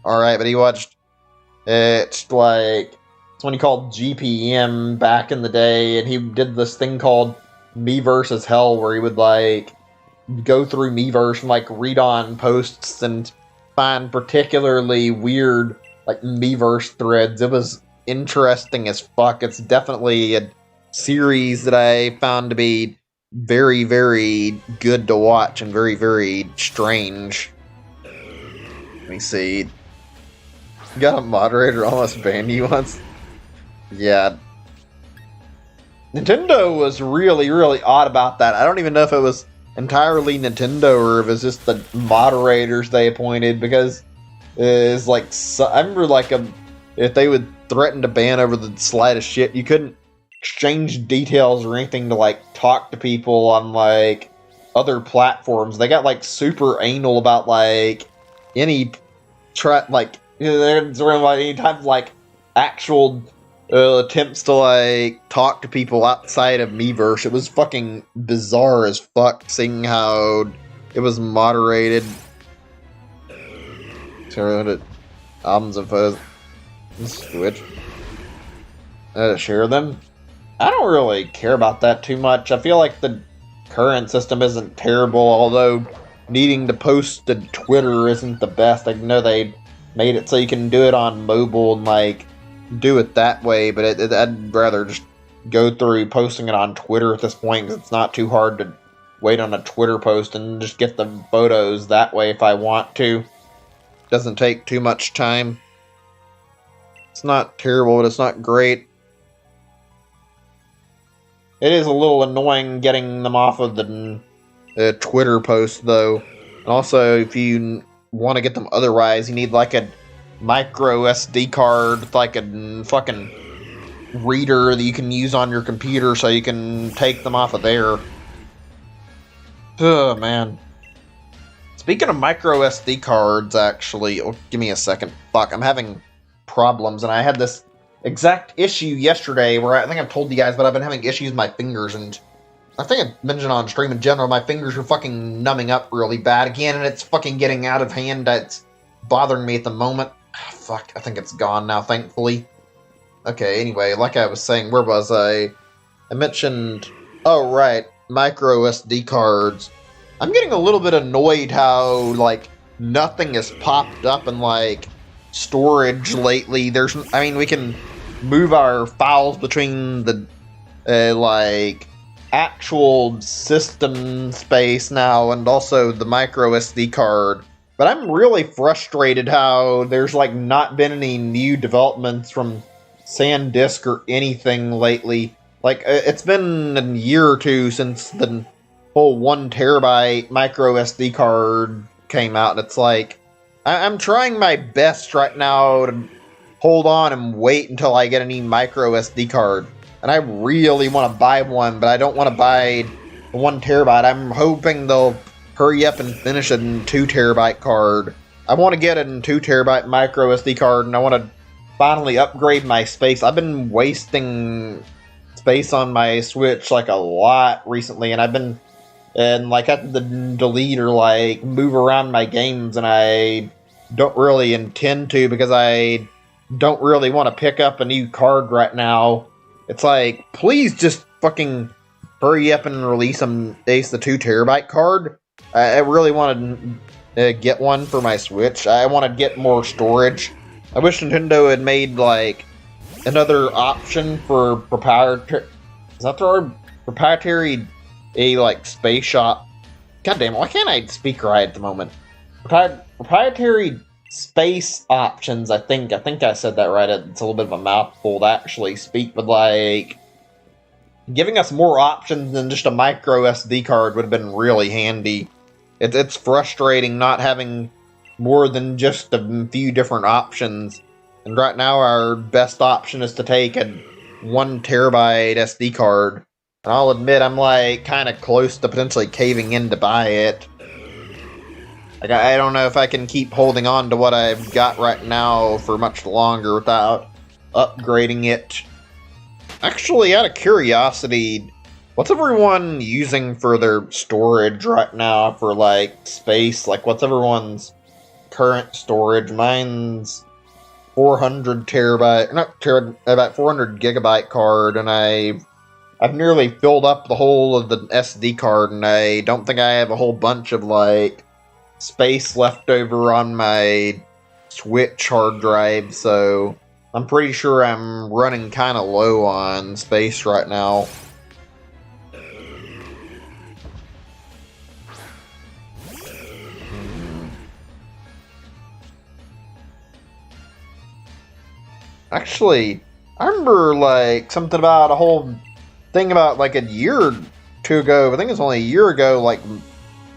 alright, but he watched it's like someone he called GPM back in the day, and he did this thing called Miiverse as Hell, where he would, like, go through Miiverse and, like, read on posts and find particularly weird, like, Miiverse threads. It was interesting as fuck. It's definitely a series that I found to be very, very good to watch and very, very strange. Let me see. Got a moderator almost banned you once? Yeah. Nintendo was really, really odd about that. I don't even know if it was entirely Nintendo or if it's just the moderators they appointed, because it's like, I remember, like, if they would threaten to ban over the slightest shit, you couldn't exchange details or anything to, like, talk to people on, like, other platforms. They got, like, super anal about, like, any like, there's really any type of, like, actual attempts to, like, talk to people outside of Miiverse. It was fucking bizarre as fuck seeing how it was moderated. So, albums and photos. Switch. Share them. I don't really care about that too much. I feel like the current system isn't terrible, although needing to post to Twitter isn't the best. I know they made it so you can do it on mobile and, like, do it that way, but I'd rather just go through posting it on Twitter at this point, because it's not too hard to wait on a Twitter post and just get the photos that way if I want to. Doesn't take too much time. It's not terrible, but it's not great. It is a little annoying getting them off of the Twitter post, though. And also, if you want to get them otherwise, you need, like, a micro SD card with, like, a fucking reader that you can use on your computer so you can take them off of there. Oh, man. Speaking of micro SD cards, actually, give me a second. Fuck, I'm having problems, and I had this exact issue yesterday where I think I've told you guys, but I've been having issues with my fingers, and I think I mentioned on stream in general, my fingers are fucking numbing up really bad again, and it's fucking getting out of hand. That's bothering me at the moment. Fuck, I think it's gone now, thankfully. Okay, anyway, like I was saying, where was I? I mentioned, oh right, micro SD cards. I'm getting a little bit annoyed how, like, nothing has popped up in, like, storage lately. We can move our files between the, like, actual system space now and also the micro SD card. But I'm really frustrated how there's, like, not been any new developments from SanDisk or anything lately. Like, it's been a year or two since the whole 1 terabyte micro SD card came out, and it's like, I'm trying my best right now to hold on and wait until I get any micro SD card. And I really want to buy one, but I don't want to buy the 1 terabyte. I'm hoping they'll hurry up and finish a 2 terabyte card. I want to get a 2 terabyte micro SD card, and I want to finally upgrade my space. I've been wasting space on my Switch like a lot recently, and I've been like at the delete or like move around my games, and I don't really intend to because I don't really want to pick up a new card right now. It's like, please just fucking hurry up and release the 2 terabyte card. I really want to get one for my Switch. I want to get more storage. I wish Nintendo had made like another option for proprietary. Is that the word? Proprietary, like space shop. God damn it! Why can't I speak right at the moment? Proprietary space options. I think I said that right. It's a little bit of a mouthful to actually speak, but like giving us more options than just a micro SD card would have been really handy. It's frustrating not having more than just a few different options. And right now our best option is to take a 1 terabyte SD card. And I'll admit I'm like kind of close to potentially caving in to buy it. Like I don't know if I can keep holding on to what I've got right now for much longer without upgrading it. Actually, out of curiosity, what's everyone using for their storage right now for, like, space? Like, what's everyone's current storage? Mine's 400 terabyte, about 400 gigabyte card, and I've nearly filled up the whole of the SD card, and I don't think I have a whole bunch of, like, space left over on my Switch hard drive, so I'm pretty sure I'm running kind of low on space right now. Actually, I remember, like, something about a whole thing about, like, a year or two ago. I think it was only a year ago, like,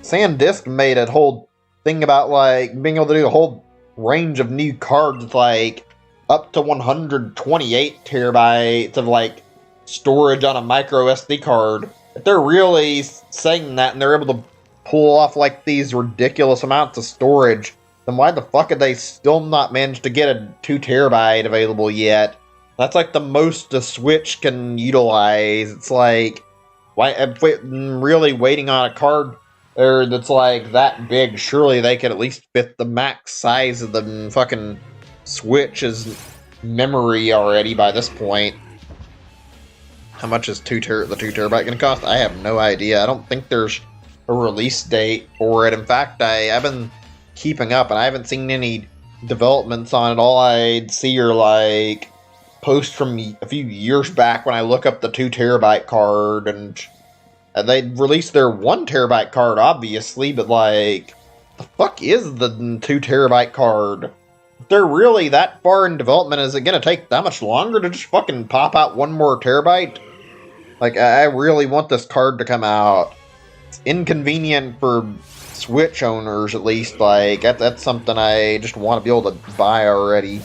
SanDisk made a whole thing about, like, being able to do a whole range of new cards, like, up to 128 terabytes of, like, storage on a micro SD card. If they're really saying that and they're able to pull off, like, these ridiculous amounts of storage, then why the fuck have they still not managed to get a 2 terabyte available yet? That's like the most a Switch can utilize. It's like, why? If we're really waiting on a card that's like that big, surely they could at least fit the max size of the fucking Switch's memory already by this point. How much is the 2 terabyte gonna cost? I have no idea. I don't think there's a release date for it. In fact, I've been keeping up and I haven't seen any developments on it. All I see are like posts from a few years back when I look up the 2 terabyte card, and they released their 1 terabyte card obviously, but like, the fuck is the 2 terabyte card? If they're really that far in development, is it gonna take that much longer to just fucking pop out 1 more terabyte? Like, I really want this card to come out. It's inconvenient for Switch owners, at least. Like, that's something I just want to be able to buy already.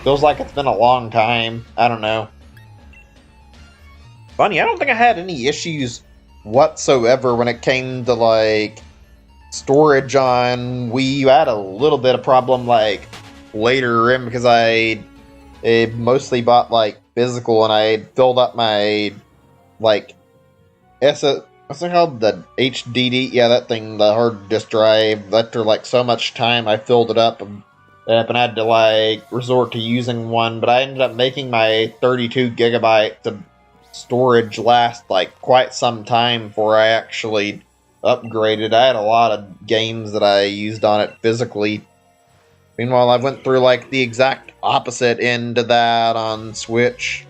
Feels like it's been a long time. I don't know. Funny, I don't think I had any issues whatsoever when it came to, like, storage on Wii U. I had a little bit of problem, like, later in because I mostly bought, like, physical, and I filled up my, like, what's it called? The HDD? Yeah, that thing, the hard disk drive. After like so much time, I filled it up and I had to like resort to using one. But I ended up making my 32 gigabytes of storage last like quite some time before I actually upgraded. I had a lot of games that I used on it physically. Meanwhile, I went through like the exact opposite end of that on Switch.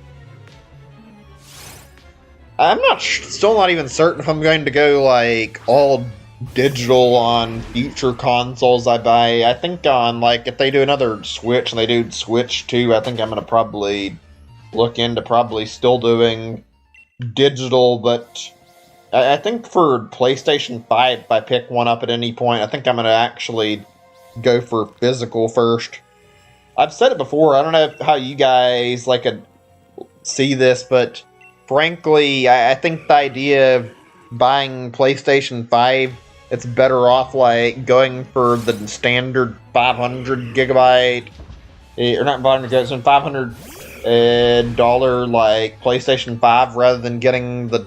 I'm still not even certain if I'm going to go like all digital on future consoles I buy. I think on like if they do another Switch and they do Switch 2, I think I'm gonna probably look into probably still doing digital, but I think for PlayStation 5, if I pick one up at any point, I think I'm gonna actually go for physical first. I've said it before, I don't know how you guys like see this, but frankly, I think the idea of buying PlayStation 5, it's better off like going for the standard 500 gigabyte, or not 500 gigabyte, $500 like PlayStation 5 rather than getting the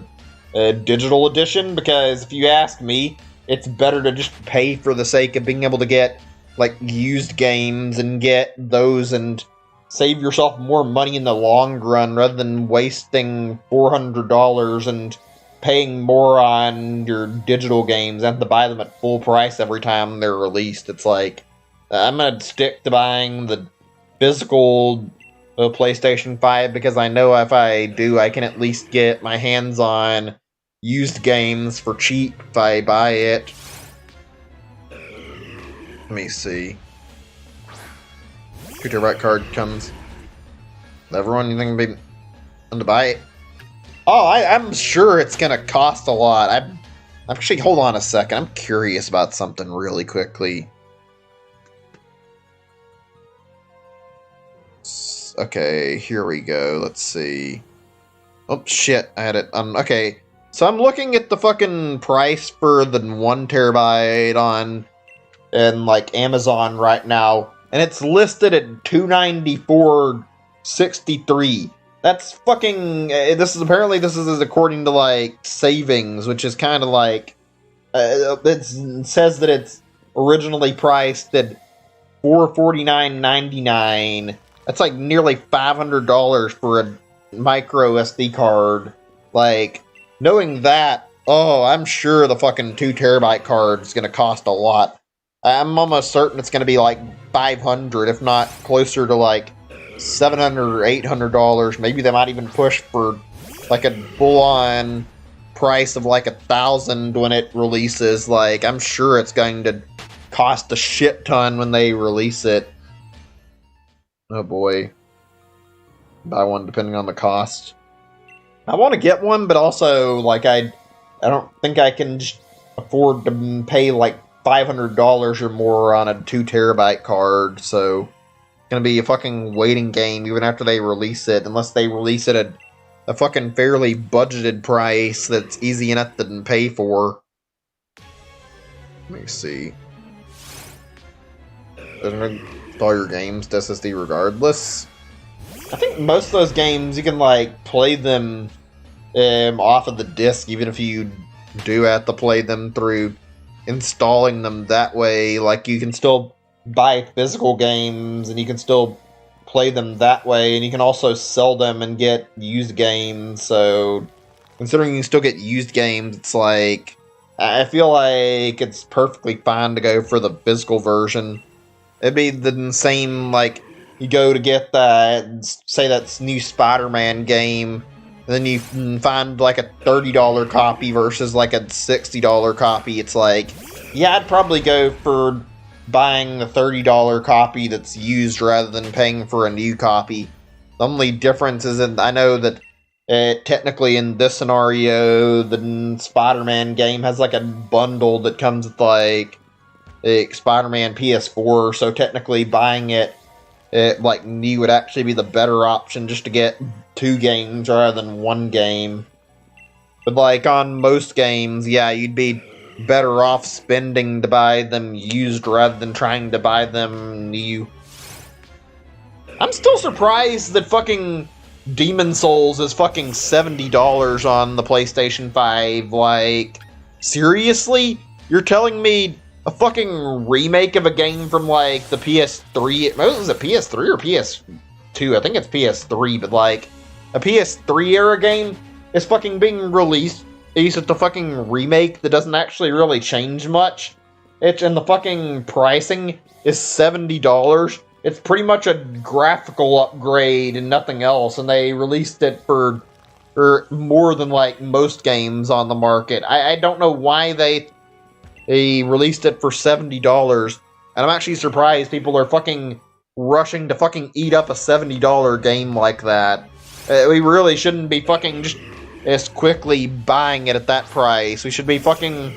digital edition, because if you ask me, it's better to just pay for the sake of being able to get like used games and get those and save yourself more money in the long run rather than wasting $400 and paying more on your digital games and have to buy them at full price every time they're released. It's like, I'm gonna stick to buying the physical PlayStation 5 because I know if I do, I can at least get my hands on used games for cheap if I buy it. Let me see. 2 terabyte card comes. Everyone, you think I'm going to buy it? Oh, I'm sure it's going to cost a lot. I'm actually, hold on a second. I'm curious about something really quickly. Okay, here we go. Let's see. Oh, shit. I had it. Okay. So I'm looking at the fucking price for the 1 terabyte on like Amazon right now, and it's listed at $294.63. That's fucking. This is according to like savings, which is kind of like it says that it's originally priced at $449.99. That's like nearly $500 for a micro SD card. Like, knowing that, oh, I'm sure the fucking 2 terabyte card is gonna cost a lot. I'm almost certain it's gonna be like $500, if not closer to like $700 or $800. Maybe they might even push for like a full-on price of like $1,000 when it releases. Like, I'm sure it's going to cost a shit ton when they release it. Oh boy. Buy one depending on the cost. I want to get one, but also like I don't think I can just afford to pay like $500 or more on a 2 terabyte card, so it's gonna be a fucking waiting game even after they release it, unless they release it at a fucking fairly budgeted price that's easy enough to pay for. Let me see. Doesn't install your games to SSD regardless. I think most of those games you can like play them off of the disc, even if you do have to play them through installing them that way. Like, you can still buy physical games and you can still play them that way, and you can also sell them and get used games. So considering you can still get used games, it's like I feel like it's perfectly fine to go for the physical version. It'd be the same like you go to get say that new Spider-Man game, and then you find like a $30 copy versus like a $60 copy. It's like, yeah, I'd probably go for buying the $30 copy that's used rather than paying for a new copy. The only difference is that I know that technically in this scenario, the Spider-Man game has like a bundle that comes with like Spider-Man PS4, so technically buying it like new would actually be the better option, just to get 2 games rather than 1 game. But like on most games, yeah, you'd be better off spending to buy them used rather than trying to buy them new. I'm still surprised that fucking Demon Souls is fucking $70 on the PlayStation 5. Like, seriously? You're telling me a fucking remake of a game from, like, the PS3... Was it PS3 or PS2? I think it's PS3, but, like, a PS3 era game is fucking being released. It's just a fucking remake that doesn't actually really change much. And the fucking pricing is $70. It's pretty much a graphical upgrade and nothing else, and they released it for more than, like, most games on the market. I don't know why they released it for $70, and I'm actually surprised people are fucking rushing to fucking eat up a $70 game like that. We really shouldn't be fucking just as quickly buying it at that price. We should be fucking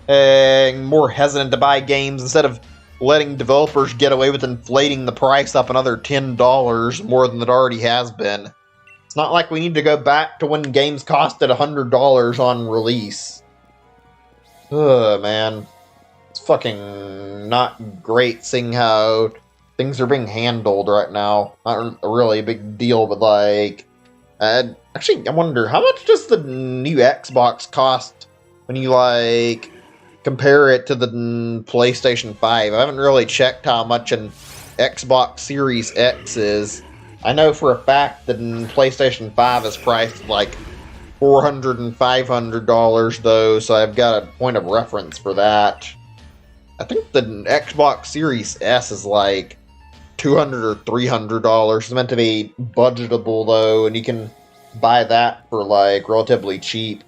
more hesitant to buy games instead of letting developers get away with inflating the price up another $10 more than it already has been. It's not like we need to go back to when games costed $100 on release. Ugh, man. It's fucking not great seeing how things are being handled right now. Not really a big deal, but like... actually, I wonder, how much does the new Xbox cost when you, like, compare it to the PlayStation 5? I haven't really checked how much an Xbox Series X is. I know for a fact that PlayStation 5 is priced like $400 and $500 though, so I've got a point of reference for that. I think the Xbox Series S is like $200 or $300. It's meant to be budgetable though, and you can buy that for like relatively cheap.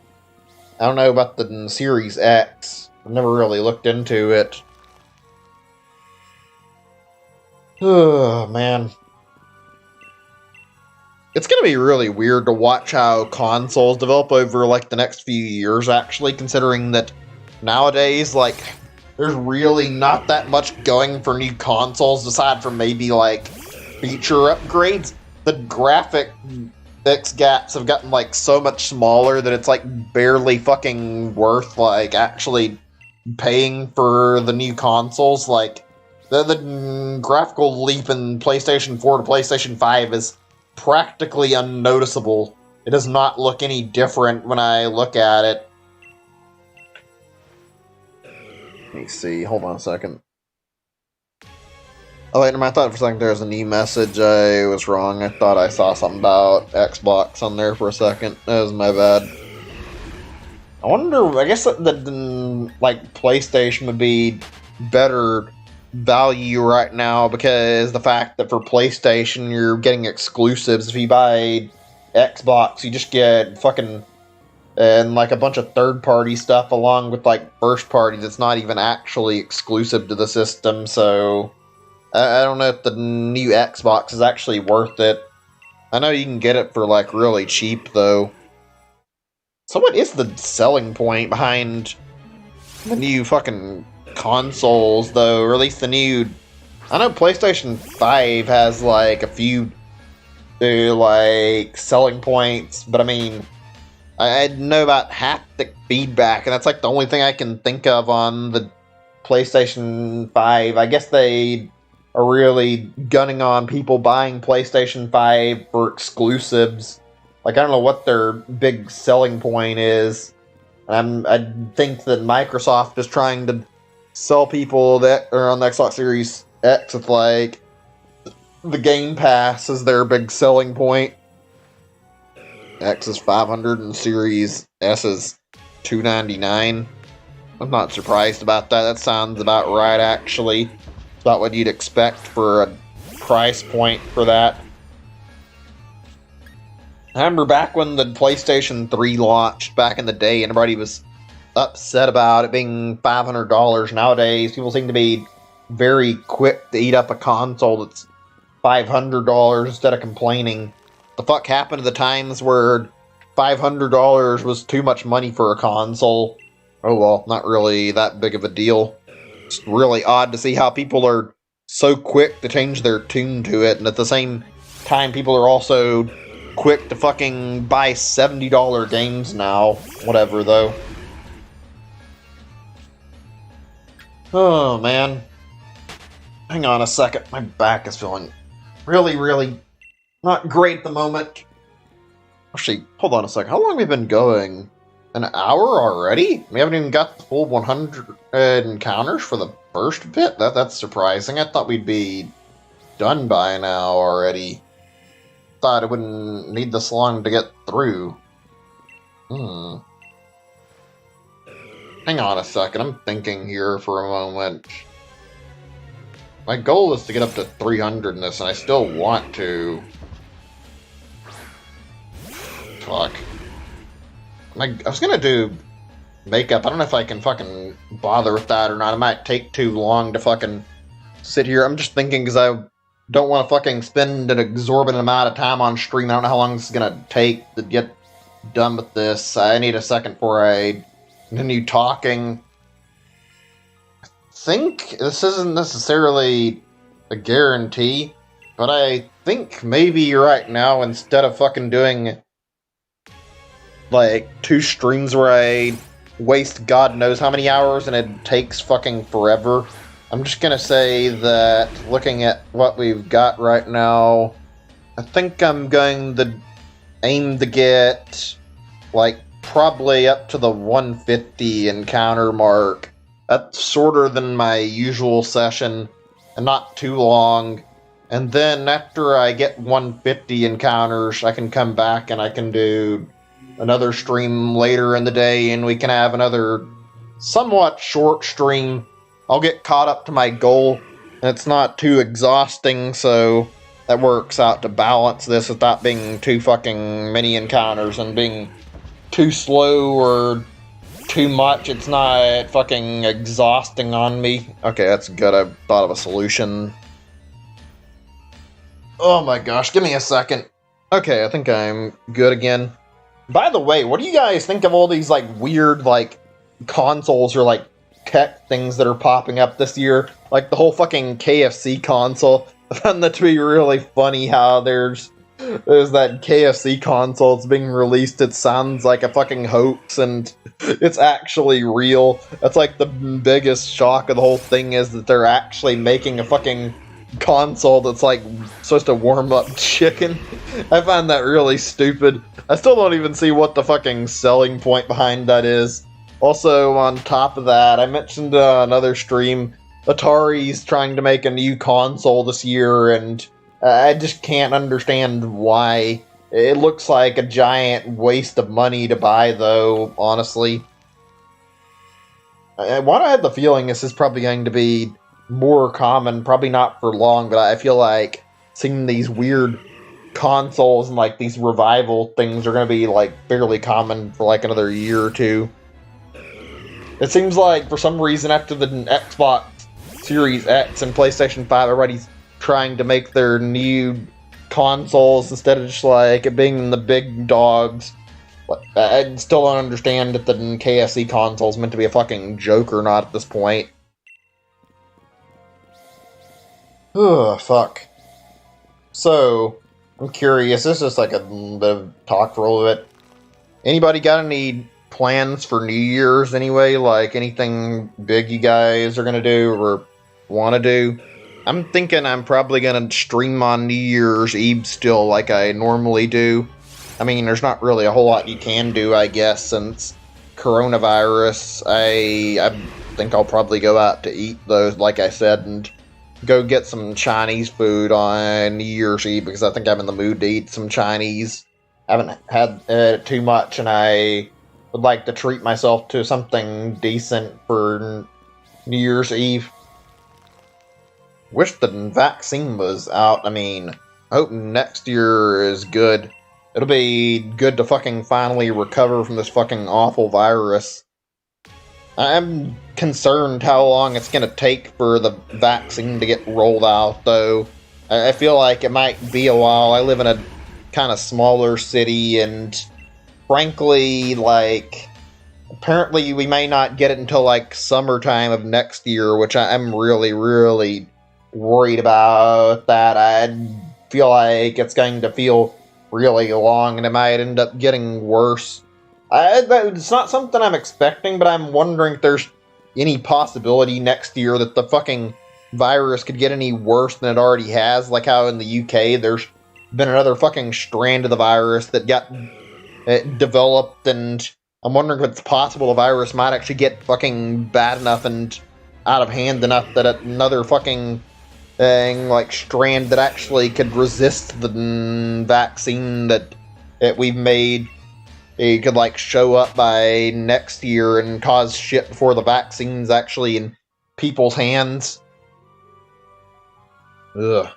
I don't know about the Series X. I've never really looked into it. Oh, man. It's gonna be really weird to watch how consoles develop over, like, the next few years, actually, considering that nowadays, like, there's really not that much going for new consoles, aside from maybe, like, feature upgrades. The graphics gaps have gotten, like, so much smaller that it's, like, barely fucking worth, like, actually paying for the new consoles. Like, the graphical leap in PlayStation 4 to PlayStation 5 is practically unnoticeable. It does not look any different when I look at it. Let me see, hold on a second. Oh wait, I thought for a second there was a new message. I was wrong. I thought I saw something about Xbox on there for a second. That was my bad. I wonder, I guess that like, PlayStation would be better value right now, because the fact that for PlayStation you're getting exclusives. If you buy Xbox, you just get fucking and like a bunch of third-party stuff along with like first-party that's not even actually exclusive to the system. So I don't know if the new Xbox is actually worth it. I know you can get it for like really cheap though. So what is the selling point behind the new fucking consoles though, or at least the new... I know PlayStation 5 has like a few like selling points, but I mean, I know about haptic feedback, and that's like the only thing I can think of on the PlayStation 5. I guess they are really gunning on people buying PlayStation 5 for exclusives. Like, I don't know what their big selling point is. I think that Microsoft is trying to sell people that are on the Xbox Series X with, like, the Game Pass is their big selling point. X is $500 and Series S is $299. I'm not surprised about that. That sounds about right, actually. It's about what you'd expect for a price point for that. I remember back when the PlayStation 3 launched back in the day, and everybody was upset about it being $500. Nowadays, people seem to be very quick to eat up a console that's $500 instead of complaining. The fuck happened to the times where $500 was too much money for a console? Oh well, not really that big of a deal. It's really odd to see how people are so quick to change their tune to it, and at the same time people are also quick to fucking buy $70 games now. Whatever, though. Oh, man. Hang on a second. My back is feeling really, really Not great at the moment. Actually, hold on a sec. How long have we been going? An hour already? We haven't even got the full 100 encounters for the first bit? That's surprising. I thought we'd be done by now already. Thought it wouldn't need this long to get through. Hang on a second. I'm thinking here for a moment. My goal is to get up to 300 in this, and I still want to. Fuck. I was gonna do makeup. I don't know if I can fucking bother with that or not. It might take too long to fucking sit here. I'm just thinking because I don't want to fucking spend an exorbitant amount of time on stream. I don't know how long this is gonna take to get done with this. I need a second before I continue talking. I think this isn't necessarily a guarantee, but I think maybe right now, instead of fucking doing like 2 streams where I waste God knows how many hours and it takes fucking forever, I'm just gonna say that looking at what we've got right now, I think I'm going to aim to get like probably up to the 150 encounter mark. That's shorter than my usual session and not too long. And then after I get 150 encounters, I can come back and I can do another stream later in the day, and we can have another somewhat short stream. I'll get caught up to my goal, and it's not too exhausting, so that works out to balance this without being too fucking many encounters and being too slow or too much. It's not fucking exhausting on me. Okay, that's good. I thought of a solution. Oh my gosh, give me a second. Okay, I think I'm good again. By the way, what do you guys think of all these, like, weird, like, consoles or, like, tech things that are popping up this year? Like, the whole fucking KFC console. I found that to be really funny how there's that KFC console that's being released. It sounds like a fucking hoax, and it's actually real. That's, like, the biggest shock of the whole thing is that they're actually making a fucking console that's like supposed to warm up chicken. I find that really stupid. I still don't even see what the fucking selling point behind that is. Also, on top of that, I mentioned another stream, Atari's trying to make a new console this year, and I just can't understand why. It looks like a giant waste of money to buy, though, honestly. What I had the feeling this is probably going to be more common, probably not for long, but I feel like seeing these weird consoles and like these revival things are going to be like fairly common for like another year or two. It seems like for some reason after the Xbox Series X and PlayStation 5, everybody's trying to make their new consoles instead of just like it being the big dogs. I still don't understand if the KFC console is meant to be a fucking joke or not at this point. Ugh, fuck. So, I'm curious, this is just like a bit of talk for a little bit. Anybody got any plans for New Year's anyway? Like, anything big you guys are gonna do or want to do? I'm thinking I'm probably gonna stream on New Year's Eve still like I normally do. I mean, there's not really a whole lot you can do, I guess, since coronavirus. I think I'll probably go out to eat, though, like I said, and go get some Chinese food on New Year's Eve, because I think I'm in the mood to eat some Chinese. I haven't had too much, and I would like to treat myself to something decent for New Year's Eve. Wish the vaccine was out. I mean, I hope next year is good. It'll be good to fucking finally recover from this fucking awful virus. I'm concerned how long it's gonna take for the vaccine to get rolled out, though. I feel like it might be a while. I live in a kind of smaller city, and frankly, like, apparently we may not get it until, like, summertime of next year, which I'm really, really worried about that. I feel like it's going to feel really long, and it might end up getting worse. It's not something I'm expecting, but I'm wondering if there's any possibility next year that the fucking virus could get any worse than it already has, like how in the UK there's been another fucking strand of the virus that got developed, and I'm wondering if it's possible the virus might actually get fucking bad enough and out of hand enough that another fucking thing, like, strand that actually could resist the vaccine that we've made, it could, like, show up by next year and cause shit before the vaccine's actually in people's hands. Ugh.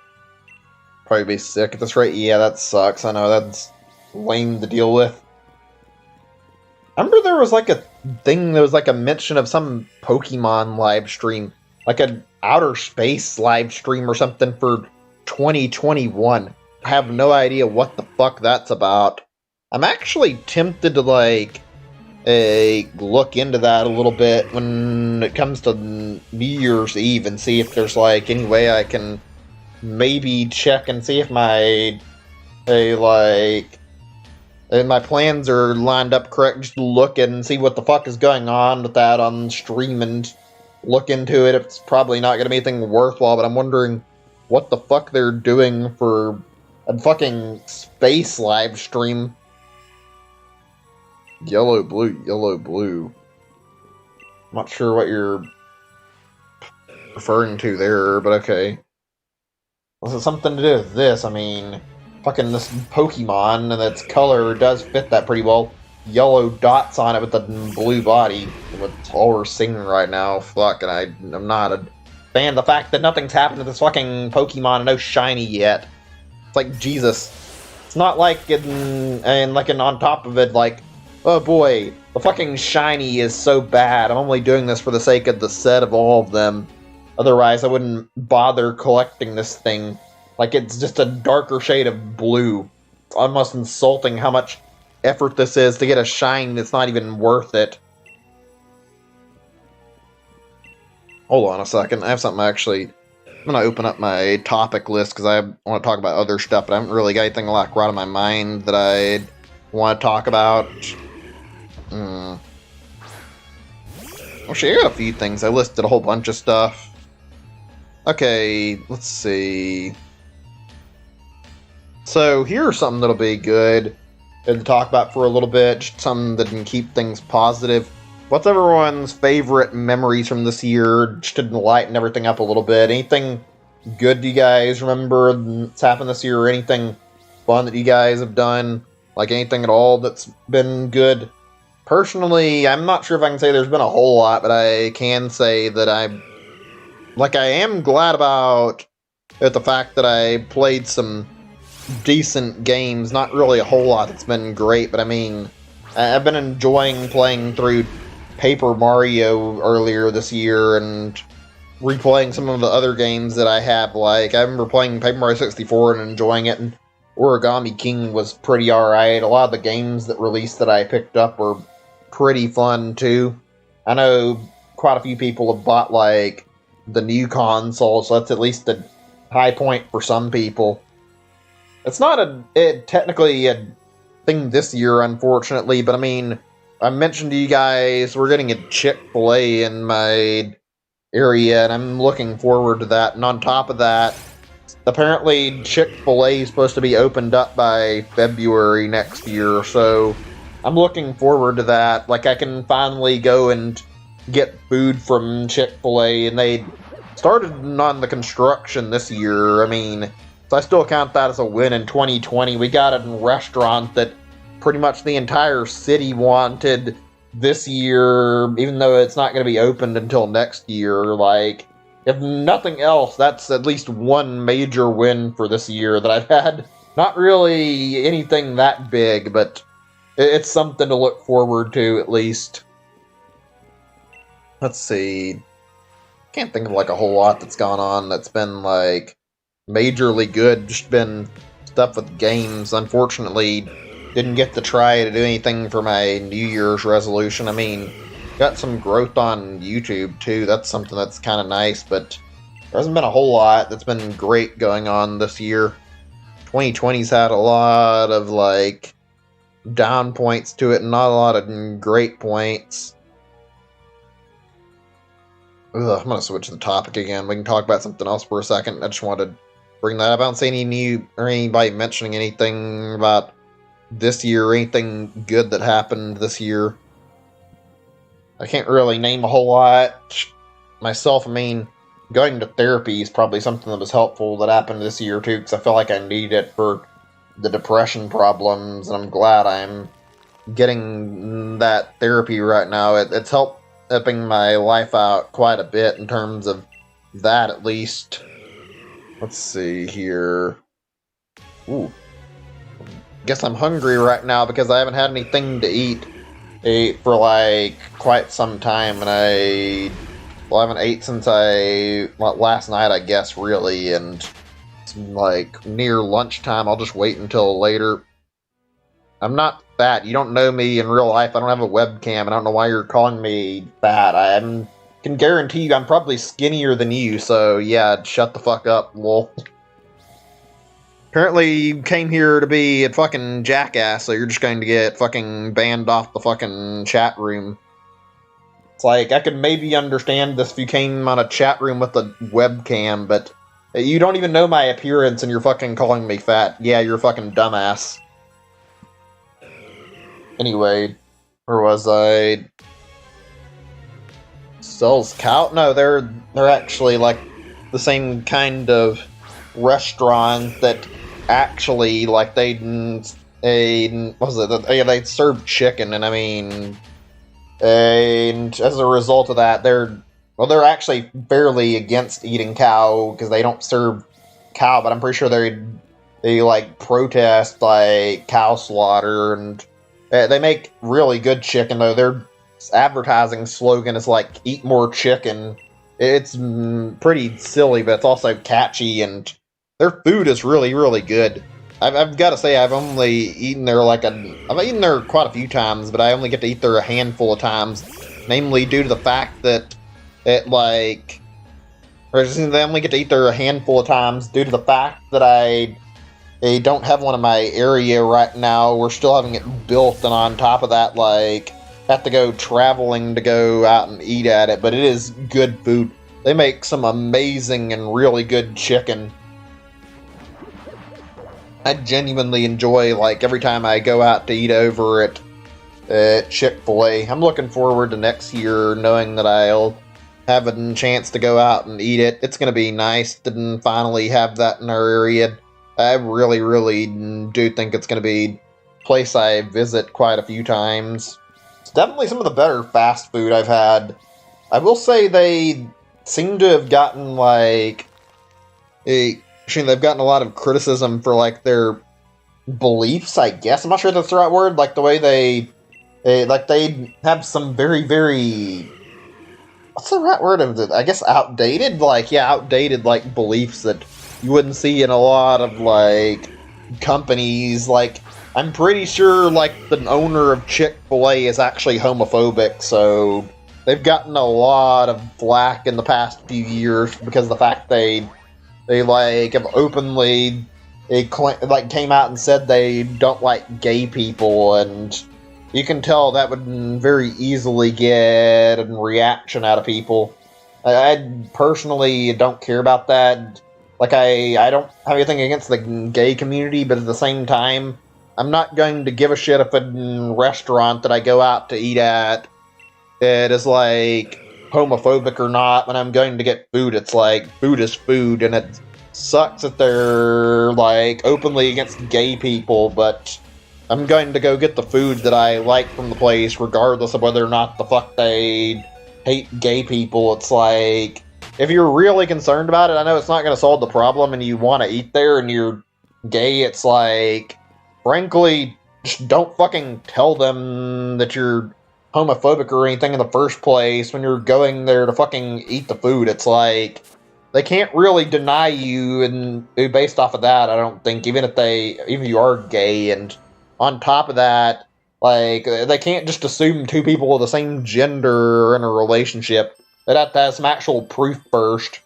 Probably be sick at this rate. Yeah, that sucks. I know, that's lame to deal with. I remember there was, like, a thing, there was, like, a mention of some Pokemon live stream, like an outer space live stream or something for 2021. I have no idea what the fuck that's about. I'm actually tempted to, like, look into that a little bit when it comes to New Year's Eve and see if there's, like, any way I can maybe check and see if my my plans are lined up correct. Just look and see what the fuck is going on with that on stream and look into it. It's probably not going to be anything worthwhile, but I'm wondering what the fuck they're doing for a fucking space live stream. Yellow, blue, yellow, blue. I'm not sure what you're referring to there, but okay. Was it something to do with this? I mean, fucking this Pokemon and its color does fit that pretty well. Yellow dots on it with the blue body. That's all we're seeing right now. Fuck, and I'm not a fan of the fact that nothing's happened to this fucking Pokemon and no shiny yet. It's like, Jesus. It's not like and on top of it, like, oh boy, the fucking shiny is so bad. I'm only doing this for the sake of the set of all of them. Otherwise, I wouldn't bother collecting this thing. Like, it's just a darker shade of blue. It's almost insulting how much effort this is to get a shine that's not even worth it. Hold on a second. I have something actually. I'm going to open up my topic list because I want to talk about other stuff, but I haven't really got anything like right in my mind that I want to talk about. Actually, I got a few things. I listed a whole bunch of stuff. Okay, let's see. So here's something that'll be good to talk about for a little bit. Just something that can keep things positive. What's everyone's favorite memories from this year? Just to lighten everything up a little bit. Anything good do you guys remember that's happened this year? Or anything fun that you guys have done? Like anything at all that's been good? Personally, I'm not sure if I can say there's been a whole lot, but I can say that I am glad about the fact that I played some decent games. Not really a whole lot that's been great, but I mean, I've been enjoying playing through Paper Mario earlier this year and replaying some of the other games that I have. Like, I remember playing Paper Mario 64 and enjoying it, and Origami King was pretty alright. A lot of the games that released that I picked up were pretty fun, too. I know quite a few people have bought, like, the new console, so that's at least a high point for some people. It's not technically a thing this year, unfortunately, but I mean, I mentioned to you guys we're getting a Chick-fil-A in my area, and I'm looking forward to that. And on top of that, apparently Chick-fil-A is supposed to be opened up by February next year, so I'm looking forward to that. Like, I can finally go and get food from Chick-fil-A, and they started on the construction this year. I mean, so I still count that as a win in 2020. We got a restaurant that pretty much the entire city wanted this year, even though it's not going to be opened until next year. Like, if nothing else, that's at least one major win for this year that I've had. Not really anything that big, but it's something to look forward to, at least. Let's see. Can't think of, like, a whole lot that's gone on that's been, like, majorly good. Just been stuff with games. Unfortunately, didn't get to try to do anything for my New Year's resolution. I mean, got some growth on YouTube, too. That's something that's kind of nice, but there hasn't been a whole lot that's been great going on this year. 2020's had a lot of, like, down points to it and not a lot of great points. Ugh, I'm going to switch the topic again. We can talk about something else for a second. I just wanted to bring that up. I don't see anybody mentioning anything about this year or anything good that happened this year. I can't really name a whole lot myself. I mean, going to therapy is probably something that was helpful that happened this year too, because I feel like I need it for the depression problems, and I'm glad I'm getting that therapy right now. It's helping my life out quite a bit in terms of that, at least. Let's see here. Ooh. Guess I'm hungry right now because I haven't had anything to eat for like quite some time, and I haven't ate since last night, I guess, really, and it's like near lunchtime. I'll just wait until later. I'm not fat. You don't know me in real life. I don't have a webcam. I don't know why you're calling me fat. I can guarantee you I'm probably skinnier than you, so yeah, shut the fuck up, lol. Apparently you came here to be a fucking jackass, so you're just going to get fucking banned off the fucking chat room. It's like, I could maybe understand this if you came on a chat room with a webcam, but you don't even know my appearance and you're fucking calling me fat. Yeah, you're a fucking dumbass. Anyway, where was I? Sells cow? No, they're actually like the same kind of restaurant that actually like they serve chicken, and I mean, and as a result of that, they're actually fairly against eating cow because they don't serve cow, but I'm pretty sure they like protest like cow slaughter, and they make really good chicken though. Their advertising slogan is like "Eat more chicken." It's pretty silly, but it's also catchy, and their food is really, really good. I've got to say, I've only eaten there I've eaten there quite a few times, but I only get to eat there a handful of times, namely due to the fact that they only get to eat there a handful of times due to the fact that they don't have one in my area right now. We're still having it built, and on top of that, like, have to go traveling to go out and eat at it, but it is good food. They make some amazing and really good chicken. I genuinely enjoy, like, every time I go out to eat over at Chick-fil-A. I'm looking forward to next year, knowing that I'll have a chance to go out and eat it. It's going to be nice to finally have that in our area. I really, really do think it's going to be a place I visit quite a few times. It's definitely some of the better fast food I've had. I will say they seem to have gotten, like, they've gotten a lot of criticism for, like, their beliefs, I guess. I'm not sure if that's the right word. Like, the way they have some very, very... What's the right word of it? I guess outdated? Like, yeah, outdated, like, beliefs that you wouldn't see in a lot of, like, companies. Like, I'm pretty sure, like, the owner of Chick-fil-A is actually homophobic, so they've gotten a lot of flack in the past few years because of the fact they like have openly came out and said they don't like gay people, and you can tell that would very easily get a reaction out of people. I personally don't care about that. Like, I don't have anything against the gay community, but at the same time, I'm not going to give a shit if a restaurant that I go out to eat at it is like homophobic or not. When I'm going to get food, it's like food is food, and it sucks that they're like openly against gay people, but I'm going to go get the food that I like from the place regardless of whether or not the fuck they hate gay people. It's like, if you're really concerned about it, I know it's not going to solve the problem, and you want to eat there and you're gay, it's like, frankly, just don't fucking tell them that you're homophobic or anything in the first place when you're going there to fucking eat the food. It's like, they can't really deny you, and based off of that, I don't think, even if you are gay, and on top of that, like, they can't just assume two people of the same gender are in a relationship. They'd have to have some actual proof first.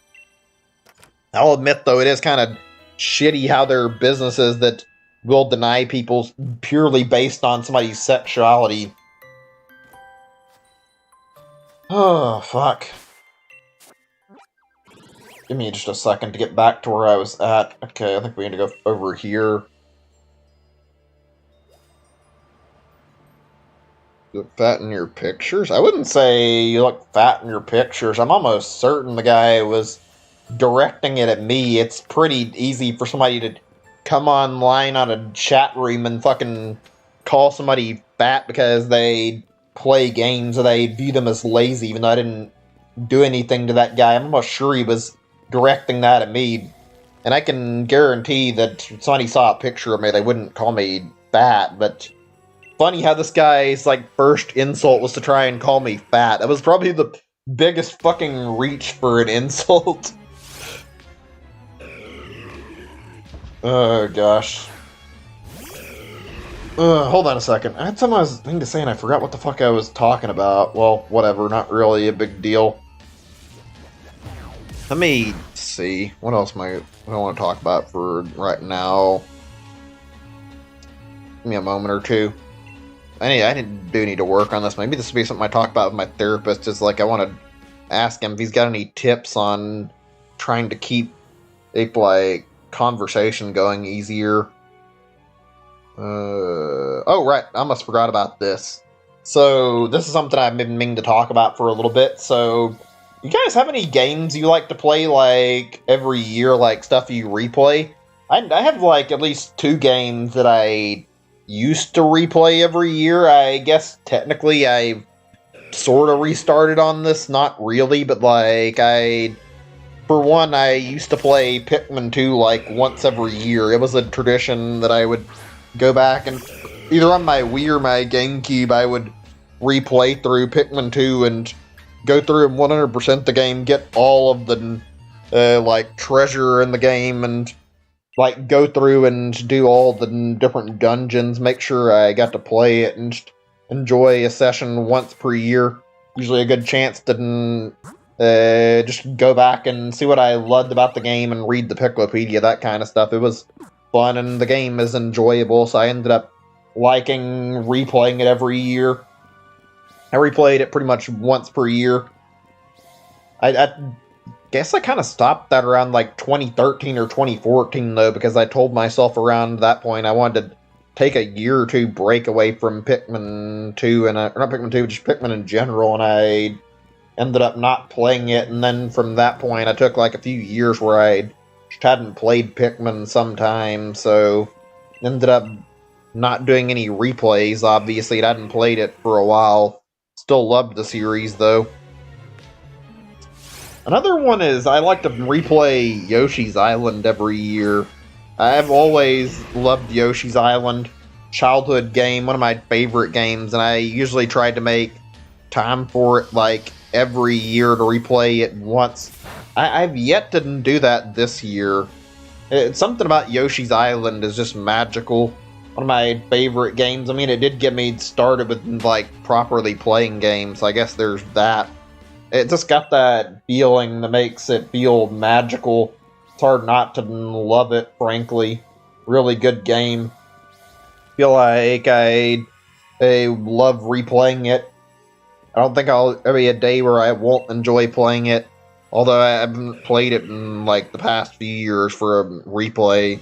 I'll admit, though, it is kind of shitty how there are businesses that will deny people purely based on somebody's sexuality. Oh, fuck. Give me just a second to get back to where I was at. Okay, I think we need to go over here. You look fat in your pictures? I wouldn't say you look fat in your pictures. I'm almost certain the guy was directing it at me. It's pretty easy for somebody to come online on a chat room and fucking call somebody fat because they play games or they view them as lazy, even though I didn't do anything to that guy. I'm almost sure he was directing that at me. And I can guarantee that if somebody saw a picture of me, they wouldn't call me fat, but funny how this guy's, like, first insult was to try and call me fat. That was probably the biggest fucking reach for an insult. Oh, gosh. Hold on a second. I had something I was thinking to say and I forgot what the fuck I was talking about. Well, whatever, not really a big deal. Let me see. What else I want to talk about for right now? Give me a moment or two. I do need to work on this. Maybe this will be something I talk about with my therapist. Is like I want to ask him if he's got any tips on trying to keep like conversation going easier. Oh right, I almost forgot about this. So this is something I've been meaning to talk about for a little bit. So you guys have any games you like to play like every year, like stuff you replay? I have like at least 2 games that I used to replay every year. I guess technically I sort of restarted on this, not really, but like for one, I used to play Pikmin 2 like once every year. It was a tradition that I would go back and either on my Wii or my GameCube, I would replay through Pikmin 2 and go through and 100% the game, get all of the like treasure in the game, and like go through and do all the different dungeons, make sure I got to play it and enjoy a session once per year. Usually a good chance to just go back and see what I loved about the game and read the Piclopedia, that kind of stuff. It was fun and the game is enjoyable, so I ended up liking replaying it every year. I replayed it pretty much once per year. I guess I kind of stopped that around like 2013 or 2014 though, because I told myself around that point I wanted to take a year or two break away from Pikmin 2 and not Pikmin 2, just Pikmin in general, and I ended up not playing it. And then from that point, I took like a few years where I just hadn't played Pikmin sometime, so ended up not doing any replays. Obviously, I hadn't played it for a while. Still loved the series though. Another one is I like to replay Yoshi's Island every year. I've always loved Yoshi's Island. Childhood game, one of my favorite games, and I usually try to make time for it like every year to replay it once. I've yet to do that this year. It's something about Yoshi's Island is just magical. One of my favorite games. I mean, it did get me started with like properly playing games. I guess there's that. It just got that feeling that makes it feel magical. It's hard not to love it, frankly. Really good game. Feel like I love replaying it. I don't think I'll ever be a day where I won't enjoy playing it. Although I haven't played it in like the past few years for a replay.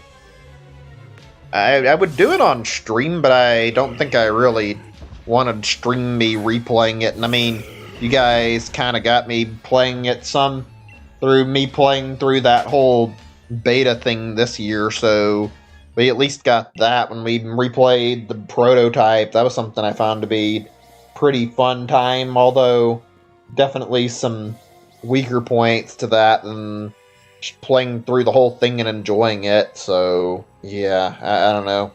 I would do it on stream, but I don't think I really wanted to stream me replaying it. And I mean, you guys kind of got me playing it some through me playing through that whole beta thing this year, so we at least got that when we replayed the prototype. That was something I found to be pretty fun time, although definitely some weaker points to that than just playing through the whole thing and enjoying it. So yeah, I don't know.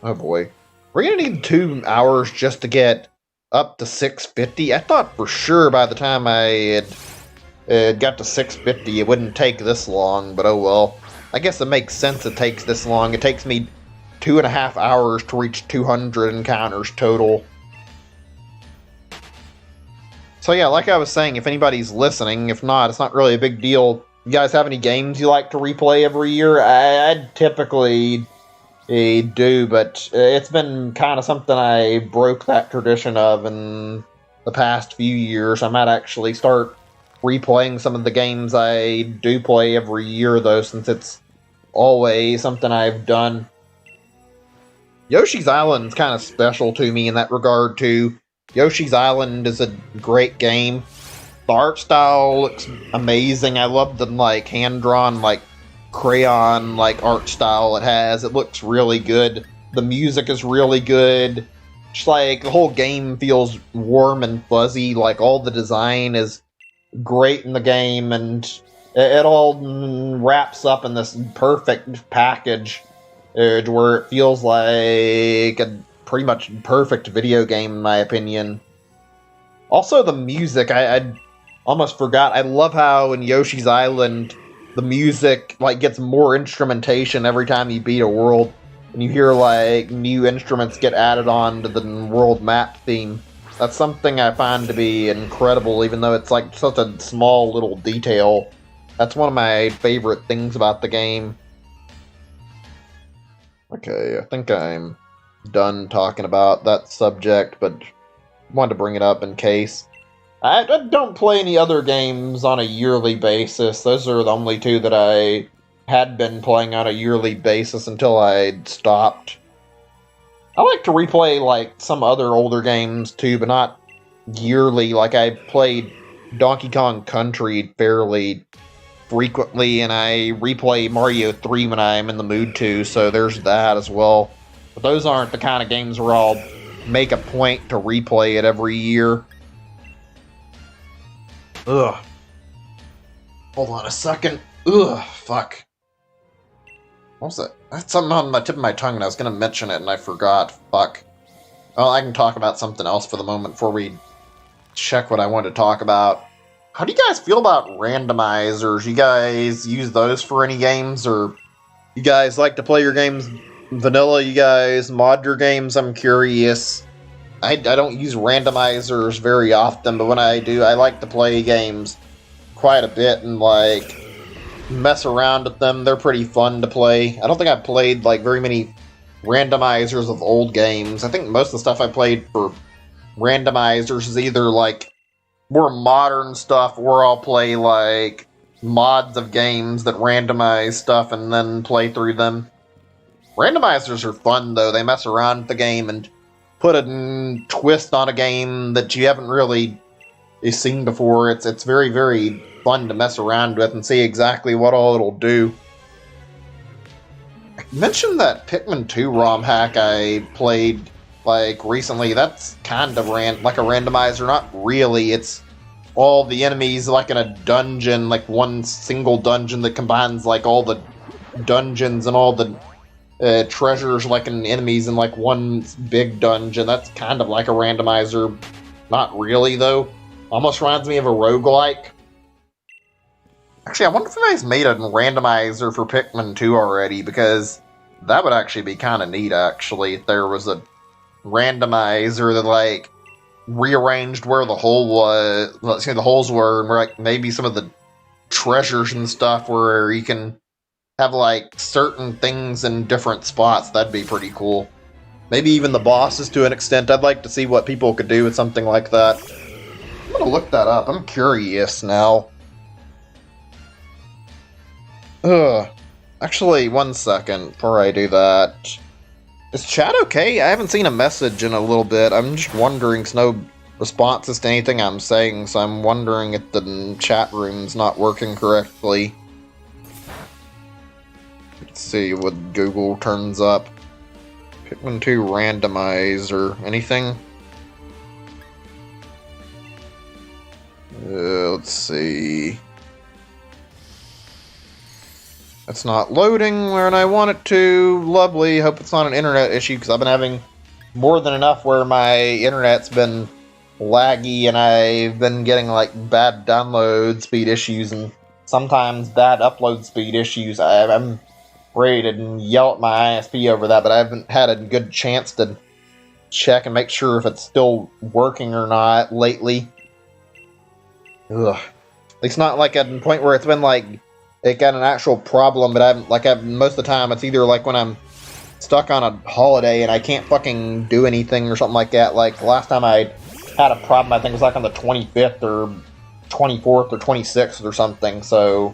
Oh boy, we're gonna need 2 hours just to get up to 650. I thought for sure by the time I had got to 650 it wouldn't take this long, but oh well. I guess it makes sense it takes this long. It takes me 2.5 hours to reach 200 encounters total. So yeah, like I was saying, if anybody's listening, if not, it's not really a big deal. You guys have any games you like to replay every year? I typically do, but it's been kind of something I broke that tradition of in the past few years. I might actually start replaying some of the games I do play every year, though, since it's always something I've done. Yoshi's Island's kind of special to me in that regard, too. Yoshi's Island is a great game. The art style looks amazing. I love the, like, hand-drawn, like, crayon, like, art style it has. It looks really good. The music is really good. Just, like, the whole game feels warm and fuzzy. Like, all the design is great in the game, and it all wraps up in this perfect package where it feels like a pretty much perfect video game, in my opinion. Also, the music, I almost forgot. I love how in Yoshi's Island, the music like gets more instrumentation every time you beat a world, and you hear like new instruments get added on to the world map theme. That's something I find to be incredible, even though it's like such a small little detail. That's one of my favorite things about the game. Okay, I think I'm done talking about that subject, but wanted to bring it up in case. I don't play any other games on a yearly basis. Those are the only two that I had been playing on a yearly basis until I stopped. I like to replay like some other older games too, but not yearly. Like I played Donkey Kong Country fairly frequently, and I replay Mario 3 when I'm in the mood to, so there's that as well. But those aren't the kind of games where I'll make a point to replay it every year. Ugh. Hold on a second. Ugh, fuck. What was that? That's something on the tip of my tongue, and I was going to mention it, and I forgot. Fuck. Well, I can talk about something else for the moment before we check what I want to talk about. How do you guys feel about randomizers? You guys use those for any games, or you guys like to play your games vanilla? You guys mod your games? I'm curious. I don't use randomizers very often, but when I do, I like to play games quite a bit and, like, mess around with them. They're pretty fun to play. I don't think I've played, like, very many randomizers of old games. I think most of the stuff I played for randomizers is either, like, more modern stuff, or I'll play, like, mods of games that randomize stuff and then play through them. Randomizers are fun, though. They mess around with the game and put a twist on a game that you haven't really seen before. It's very, very fun to mess around with and see exactly what all it'll do. I mentioned that Pikmin 2 ROM hack I played, like, recently. That's kind of like a randomizer. Not really. It's all the enemies, like, in a dungeon, like, one single dungeon that combines, like, all the dungeons and all the treasures, like, in enemies in, like, one big dungeon. That's kind of like a randomizer. Not really, though. Almost reminds me of a roguelike. Actually, I wonder if you guys made a randomizer for Pikmin 2 already, because that would actually be kind of neat, actually, if there was a randomizer that, like, rearranged where the hole was, let's say the holes were, and where, like, maybe some of the treasures and stuff where you can have, like, certain things in different spots. That'd be pretty cool. Maybe even the bosses to an extent. I'd like to see what people could do with something like that. I'm gonna look that up. I'm curious now. Actually, one second before I do that. Is chat okay? I haven't seen a message in a little bit. I'm just wondering, there's no responses to anything I'm saying, so I'm wondering if the chat room's not working correctly. Let's see what Google turns up. Pikmin 2 randomizer. Anything? Let's see. It's not loading when I want it to. Lovely. Hope it's not an internet issue, because I've been having more than enough where my internet's been laggy and I've been getting, like, bad download speed issues and sometimes bad upload speed issues. I'm ready to yell at my ISP over that, but I haven't had a good chance to check and make sure if it's still working or not lately. Ugh. It's not like at a point where it's been, like, it got an actual problem, but most of the time it's either like when I'm stuck on a holiday and I can't fucking do anything or something like that. Like last time I had a problem, I think it was like on the 25th or 24th or 26th or something, so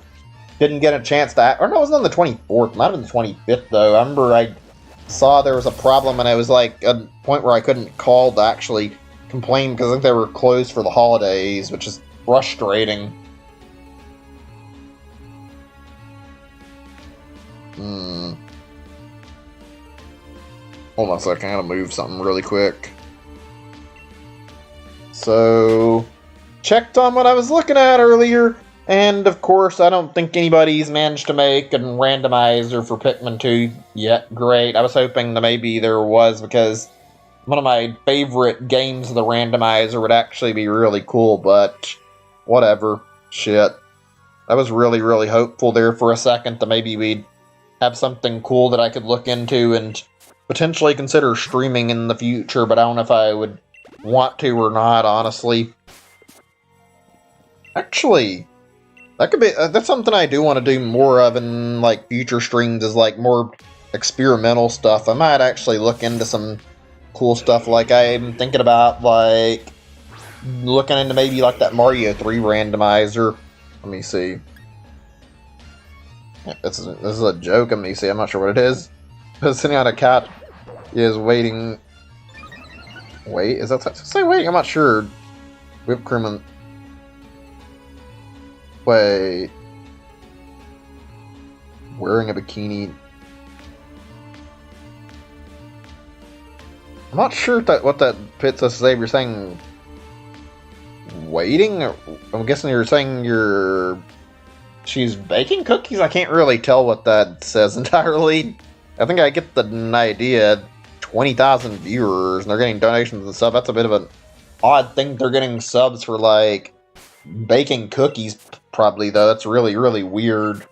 didn't get a chance to... Or no, it was on the 24th. Might have been the 25th, though. I remember I saw there was a problem, and I was like at a point where I couldn't call to actually complain because I think they were closed for the holidays, which is frustrating. Hold on a second, I gotta move something really quick. So, checked on what I was looking at earlier, and of course, I don't think anybody's managed to make a randomizer for Pikmin 2 yet. Great. I was hoping that maybe there was, because one of my favorite games of the randomizer would actually be really cool, but whatever. Shit. I was really, really hopeful there for a second that maybe we'd have something cool that I could look into and potentially consider streaming in the future, but I don't know if I would want to or not, honestly. Actually, that could be, that's something I do want to do more of in, like, future streams, is, like, more experimental stuff. I might actually look into some cool stuff, like, I'm thinking about, like, looking into maybe, like, that Mario 3 randomizer. Let me see. This is a joke, let me see, I'm not sure what it is. Sitting on a cat is waiting... Wait, is that to say waiting? I'm not sure. Whipped cream and... Wait. Wearing a bikini. I'm not sure what that pits us to say. You're saying... Waiting? I'm guessing you're saying she's baking cookies? I can't really tell what that says entirely. I think I get the idea. 20,000 viewers, and they're getting donations and stuff. That's a bit of an odd thing. They're getting subs for, like, baking cookies, probably, though. That's really, really weird.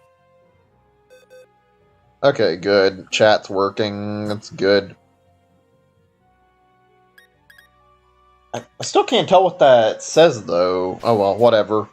Okay, good. Chat's working. That's good. I still can't tell what that says, though. Oh, well, whatever.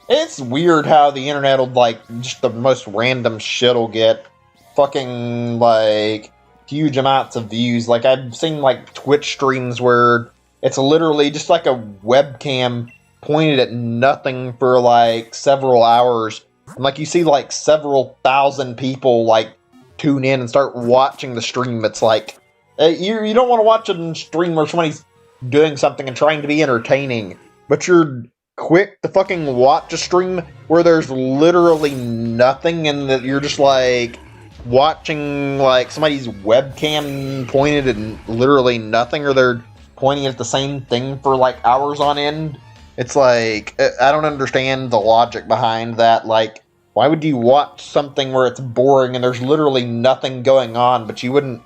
It's weird how the internet will, like, just the most random shit will get fucking, like, huge amounts of views. Like, I've seen, like, Twitch streams where it's literally just, like, a webcam pointed at nothing for, like, several hours. And, like, you see, like, several thousand people, like, tune in and start watching the stream. It's like, you don't want to watch a stream where somebody's doing something and trying to be entertaining, but you're quick to fucking watch a stream where there's literally nothing and that you're just, like, watching, like, somebody's webcam pointed at literally nothing, or they're pointing at the same thing for, like, hours on end. It's like, I don't understand the logic behind that. Like, why would you watch something where it's boring and there's literally nothing going on, but you wouldn't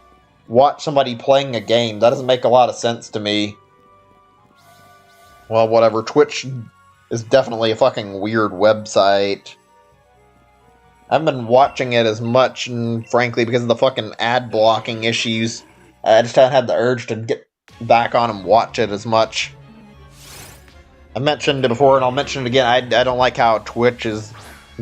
watch somebody playing a game? That doesn't make a lot of sense to me. Well, whatever. Twitch is definitely a fucking weird website. I haven't been watching it as much, and frankly, because of the fucking ad blocking issues, I just haven't had the urge to get back on and watch it as much. I mentioned it before, and I'll mention it again. I don't like how Twitch has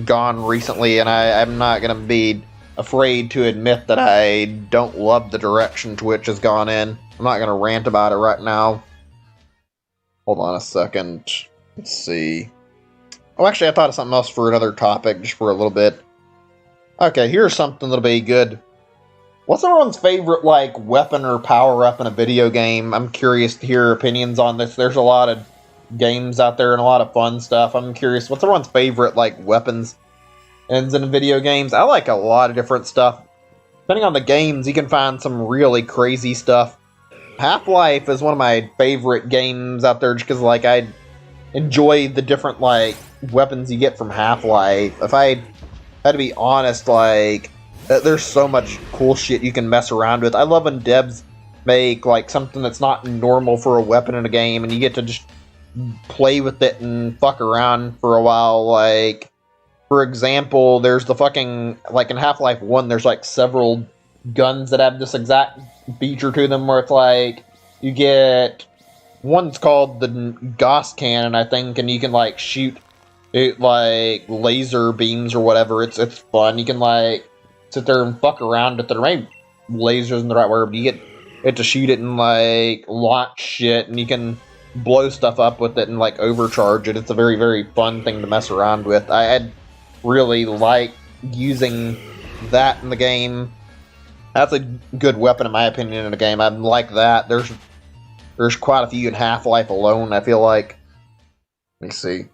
gone recently, and I'm not going to be afraid to admit that I don't love the direction Twitch has gone in. I'm not going to rant about it right now. Hold on a second. Let's see. Oh, actually, I thought of something else for another topic, just for a little bit. Okay, here's something that'll be good. What's everyone's favorite, like, weapon or power-up in a video game? I'm curious to hear opinions on this. There's a lot of games out there and a lot of fun stuff. I'm curious, what's everyone's favorite, like, weapons in video games? I like a lot of different stuff. Depending on the games, you can find some really crazy stuff. Half-Life is one of my favorite games out there just because, like, I enjoy the different, like, weapons you get from Half-Life. If I had to be honest, like, there's so much cool shit you can mess around with. I love when devs make, like, something that's not normal for a weapon in a game, and you get to just play with it and fuck around for a while. Like, for example, there's the fucking, like, in Half-Life 1, there's, like, several guns that have this exact feature to them where it's like, you get, one's called the Gauss Cannon, I think, and you can, like, shoot it, like, laser beams or whatever. It's fun. You can, like, sit there and fuck around with it. Or maybe lasers in the right word, but you get it to shoot it and, like, launch shit, and you can blow stuff up with it and like overcharge it. It's a very, very fun thing to mess around with. I'd really like using that in the game. That's a good weapon in my opinion in the game. I like that. There's quite a few in Half-Life alone, I feel like. Let me see.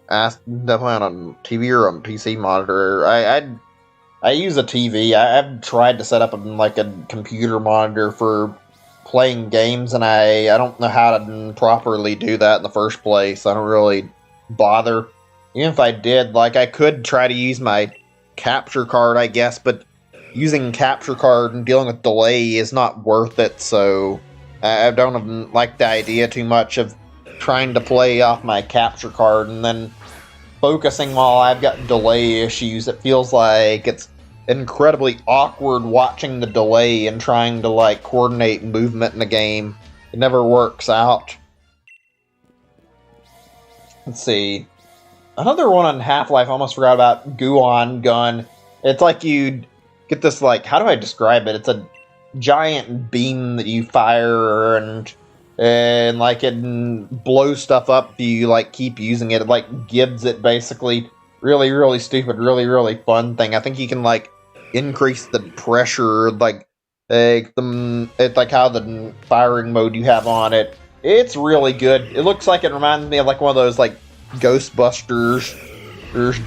Definitely on a TV or a PC monitor. I use a TV. I've tried to set up like a computer monitor for playing games, and I don't know how to properly do that in the first place. I don't really bother. Even if I did, like, I could try to use my capture card, I guess, but using capture card and dealing with delay is not worth it, so I don't like the idea too much of trying to play off my capture card and then focusing while I've got delay issues. It feels like it's incredibly awkward watching the delay and trying to like coordinate movement in the game. It never works out. Let's see. Another one on Half-Life I almost forgot about, Goo-On Gun. It's like you'd get this, like, how do I describe it? It's a giant beam that you fire and like it blows stuff up if you like keep using it. It like gives it basically. Really, really stupid, really, really fun thing. I think you can like increase the pressure, like it's like how the firing mode you have on it. It's really good. It looks like it reminds me of like one of those like Ghostbusters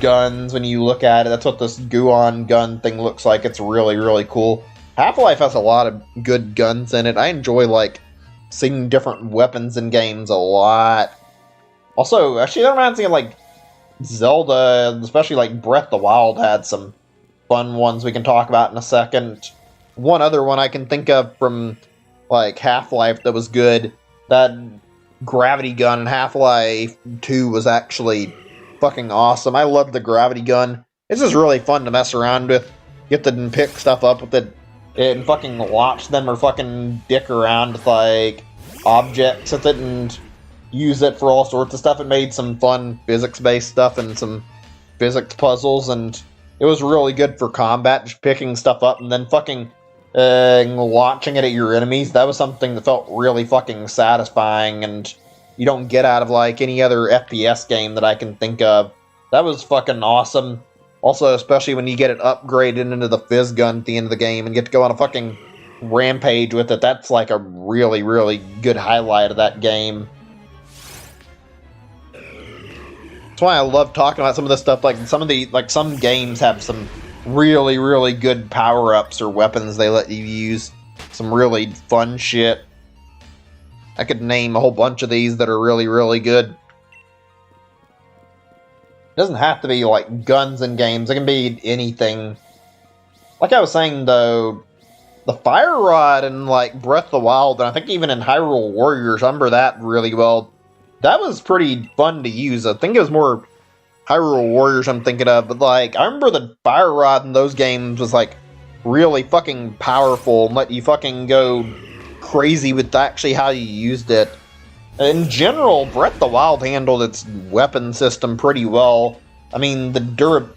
guns when you look at it. That's what this Goo-On gun thing looks like. It's really, really cool. Half-Life has a lot of good guns in it. I enjoy like seeing different weapons in games a lot. Also, actually that reminds me of like Zelda, especially like Breath of the Wild had some fun ones we can talk about in a second. One other one I can think of from like Half-Life that was good, that gravity gun in Half-Life 2 was actually fucking awesome. I love the gravity gun. It's just really fun to mess around with. Get to pick stuff up with it and fucking launch them or fucking dick around with like objects with it and use it for all sorts of stuff. It made some fun physics-based stuff and some physics puzzles, and it was really good for combat, just picking stuff up and then fucking launching it at your enemies. That was something that felt really fucking satisfying, and you don't get out of like any other FPS game that I can think of. That was fucking awesome. Also, especially when you get it upgraded into the Fizz gun at the end of the game and get to go on a fucking rampage with it. That's like a really, really good highlight of that game. That's why I love talking about some of this stuff. Like some games have some really, really good power-ups or weapons they let you use. Some really fun shit. I could name a whole bunch of these that are really, really good. It doesn't have to be like guns in games. It can be anything. Like I was saying though, the fire rod in like Breath of the Wild, and I think even in Hyrule Warriors, I remember that really well. That was pretty fun to use. I think it was more Hyrule Warriors I'm thinking of, but like I remember the fire rod in those games was like really fucking powerful and let you fucking go crazy with actually how you used it. In general, Breath of the Wild handled its weapon system pretty well. I mean,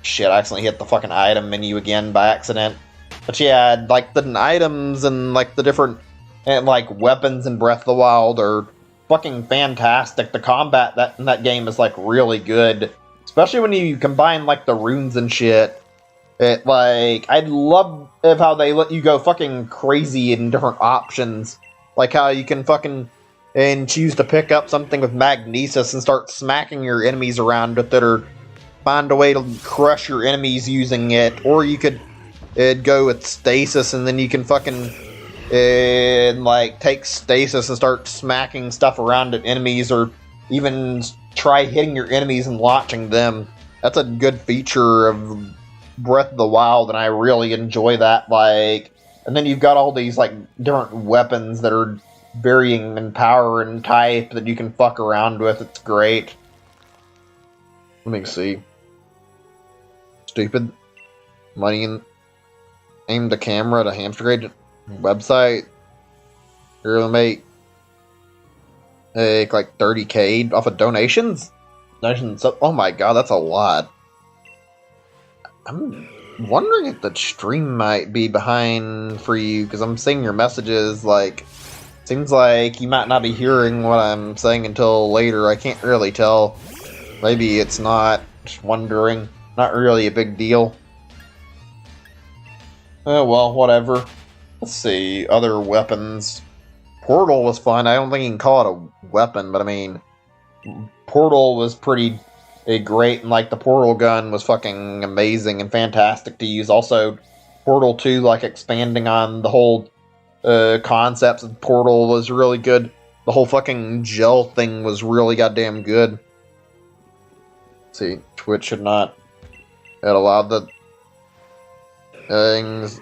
shit, I accidentally hit the fucking item menu again by accident. But yeah, like the items and like the different like weapons in Breath of the Wild are fucking fantastic. The combat in that game is like really good, especially when you combine like the runes and shit. It like I love how they let you go fucking crazy in different options, like how you can fucking choose to pick up something with magnesis and start smacking your enemies around with it, or find a way to crush your enemies using it, or you could go with stasis and then you can fucking like take stasis and start smacking stuff around at enemies, or even try hitting your enemies and launching them. That's a good feature of Breath of the Wild, and I really enjoy that. Like, and then you've got all these like different weapons that are varying in power and type that you can fuck around with. It's great. Let me see. Stupid. Money in. Aim the camera to hamster grade website. You're gonna make like 30K off of donations? Donations. Oh my god, that's a lot. I'm wondering if the stream might be behind for you, because I'm seeing your messages like Seems like you might not be hearing what I'm saying until later. I can't really tell. Maybe it's not. Just wondering. Not really a big deal. Oh well, whatever. Let's see. Other weapons. Portal was fun. I don't think you can call it a weapon, but I mean, Portal was pretty great, and like the Portal gun was fucking amazing and fantastic to use. Also, Portal 2, like expanding on the whole concepts of Portal was really good. The whole fucking gel thing was really goddamn good. Let's see, Twitch should not have allowed the things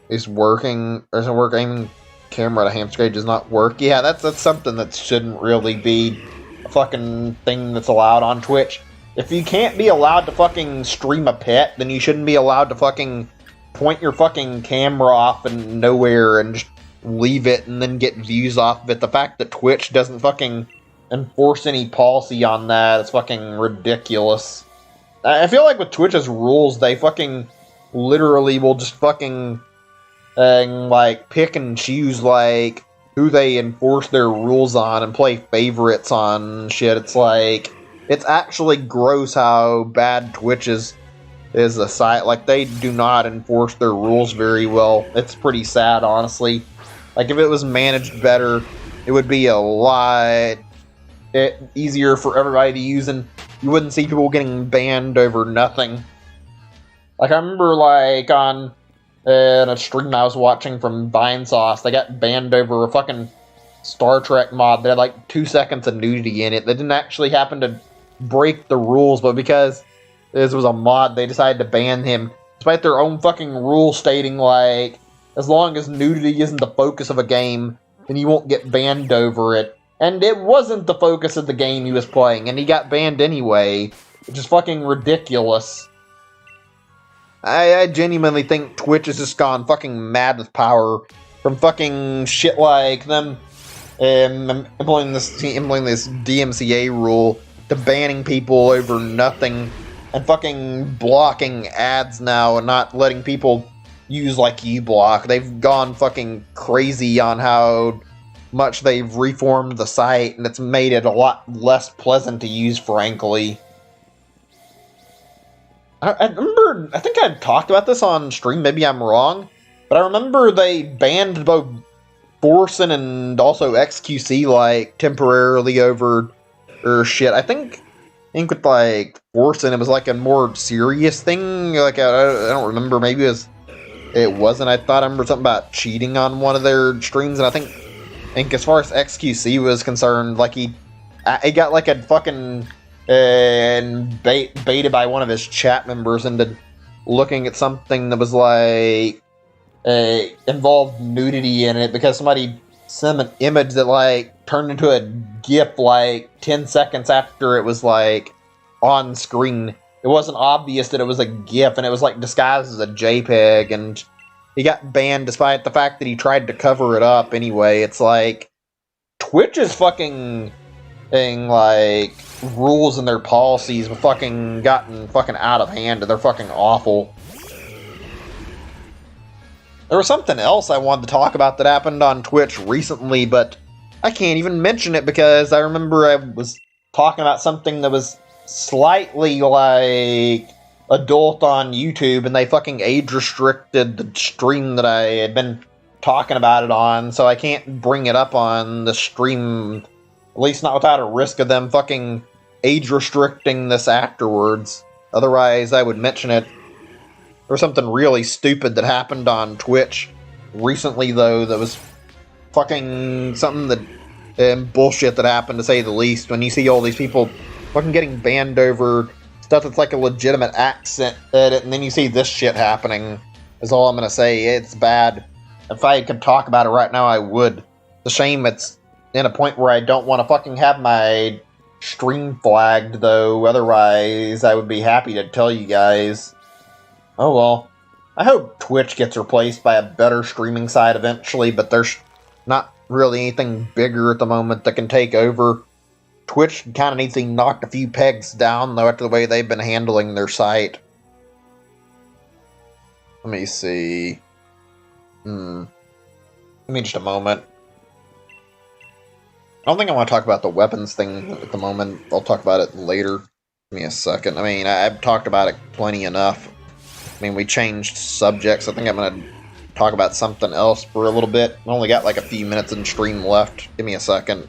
is working. Or isn't working. Camera to hamster cage does not work. Yeah, that's something that shouldn't really be a fucking thing that's allowed on Twitch. If you can't be allowed to fucking stream a pet, then you shouldn't be allowed to fucking point your fucking camera off in nowhere and just leave it and then get views off of it. The fact that Twitch doesn't fucking enforce any policy on that is fucking ridiculous. I feel like with Twitch's rules, they fucking literally will just fucking like pick and choose like who they enforce their rules on and play favorites on shit. It's like, it's actually gross how bad Twitch is a site. Like, they do not enforce their rules very well. It's pretty sad, honestly. Like, if it was managed better, it would be a lot easier for everybody to use, and you wouldn't see people getting banned over nothing. Like, I remember, like, on in a stream I was watching from Vinesauce, they got banned over a fucking Star Trek mod that had like 2 seconds of nudity in it. They didn't actually happen to break the rules, but because this was a mod, they decided to ban him, despite their own fucking rule stating like, as long as nudity isn't the focus of a game, then you won't get banned over it. And it wasn't the focus of the game he was playing, and he got banned anyway, which is fucking ridiculous. I genuinely think Twitch has just gone fucking mad with power from fucking shit like them implementing this DMCA rule to banning people over nothing and fucking blocking ads now and not letting people use like uBlock. They've gone fucking crazy on how much they've reformed the site, and it's made it a lot less pleasant to use, frankly. I remember, I think I've talked about this on stream, maybe I'm wrong, but I remember they banned both Forsen and also XQC, like, temporarily over shit. I think with, like, Forsen, it was, like, a more serious thing. Like, I don't remember, maybe it wasn't. I thought I remember something about cheating on one of their streams, and I think as far as XQC was concerned, like, he got, like, a fucking baited by one of his chat members into looking at something that was like involved nudity in it, because somebody sent an image that like turned into a GIF like 10 seconds after it was like on screen. It wasn't obvious that it was a GIF, and it was like disguised as a JPEG, and he got banned despite the fact that he tried to cover it up anyway. It's like, Twitch is fucking like rules and their policies have fucking gotten fucking out of hand, and they're fucking awful. There was something else I wanted to talk about that happened on Twitch recently, but I can't even mention it because I remember I was talking about something that was slightly like adult on YouTube, and they fucking age restricted the stream that I had been talking about it on, so I can't bring it up on the stream, at least not without a risk of them fucking age restricting this afterwards. Otherwise, I would mention it. There was something really stupid that happened on Twitch recently, though, that was fucking something that bullshit that happened, to say the least. When you see all these people fucking getting banned over stuff that's like a legitimate accent edit, and then you see this shit happening, is all I'm gonna say. It's bad. If I could talk about it right now, I would. It's a shame it's in a point where I don't want to fucking have my stream flagged, though. Otherwise, I would be happy to tell you guys. Oh well. I hope Twitch gets replaced by a better streaming site eventually, but there's not really anything bigger at the moment that can take over. Twitch kind of needs to knock a few pegs down, though, after the way they've been handling their site. Let me see. Give me just a moment. I don't think I want to talk about the weapons thing at the moment. I'll talk about it later. Give me a second. I mean, I've talked about it plenty enough. I mean, we changed subjects. I think I'm going to talk about something else for a little bit. I only got like a few minutes in stream left. Give me a second.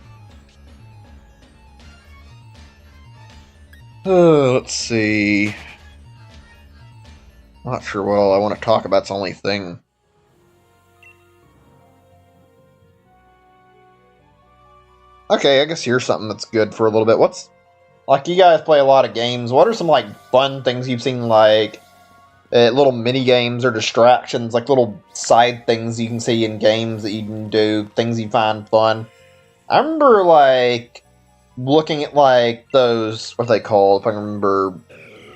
Let's see. Not sure what all I want to talk about. It's the only thing. Okay, I guess here's something that's good for a little bit. What's, like, you guys play a lot of games. What are some, like, fun things you've seen, like, little mini games or distractions, like little side things you can see in games that you can do, things you find fun? I remember, like, looking at, like, those, what are they called? If I can remember,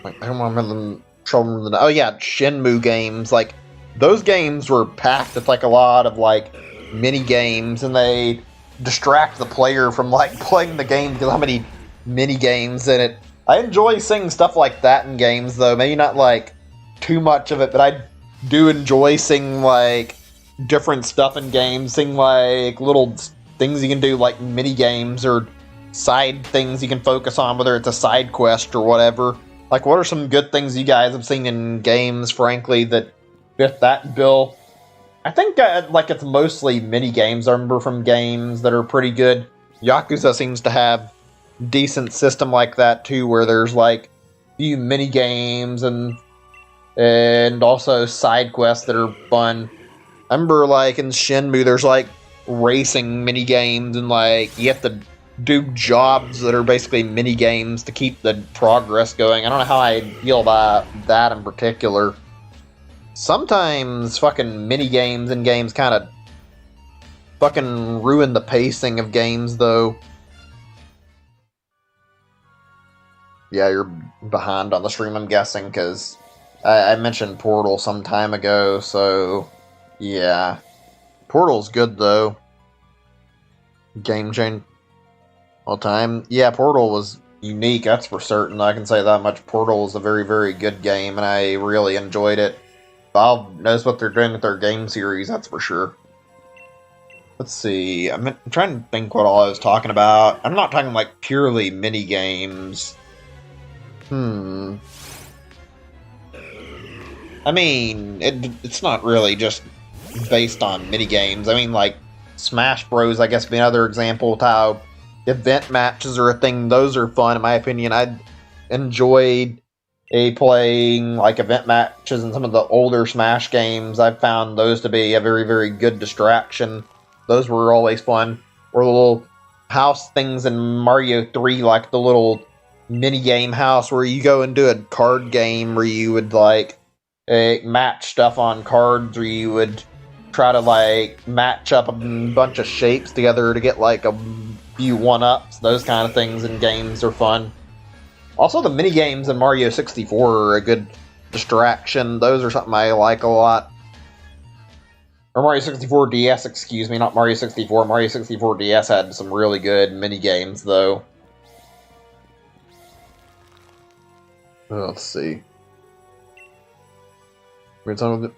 like, I don't remember them. Oh yeah, Shenmue games. Like, those games were packed with, like, a lot of, like, mini games, and they distract the player from, like, playing the game because how many mini games in it. I enjoy seeing stuff like that in games, though. Maybe not, like, too much of it, but I do enjoy seeing, like, different stuff in games, seeing, like, little things you can do, like mini games or side things you can focus on, whether it's a side quest or whatever. Like, what are some good things you guys have seen in games, frankly, that fit that bill? I think, like, it's mostly mini games. I remember from games that are pretty good. Yakuza seems to have decent system like that, too, where there's, like, few mini games and also side quests that are fun. I remember, like, in Shenmue, there's, like, racing mini games, and, like, you have to do jobs that are basically mini games to keep the progress going. I don't know how I feel about that in particular. Sometimes fucking mini games in games kind of fucking ruin the pacing of games, though. Yeah, you're behind on the stream, I'm guessing, because I mentioned Portal some time ago, so yeah. Portal's good, though. Game change all time. Yeah, Portal was unique, that's for certain. I can say that much. Portal is a very, very good game, and I really enjoyed it. Valve knows what they're doing with their game series, that's for sure. Let's see. I'm trying to think what all I was talking about. I'm not talking, like, purely mini games. I mean, it's not really just based on mini games. I mean, like, Smash Bros, I guess, being another example of how event matches are a thing. Those are fun, in my opinion. I enjoyed playing, like, event matches in some of the older Smash games. I've found those to be a very, very good distraction. Those were always fun. Or the little house things in Mario 3, like the little mini-game house where you go and do a card game where you would, like, match stuff on cards, where you would try to, like, match up a bunch of shapes together to get, like, a few one-ups. Those kind of things in games are fun. Also, the mini-games in Mario 64 are a good distraction. Those are something I like a lot. Or Mario 64 DS, excuse me, not Mario 64. Mario 64 DS had some really good mini-games, though. Let's see. So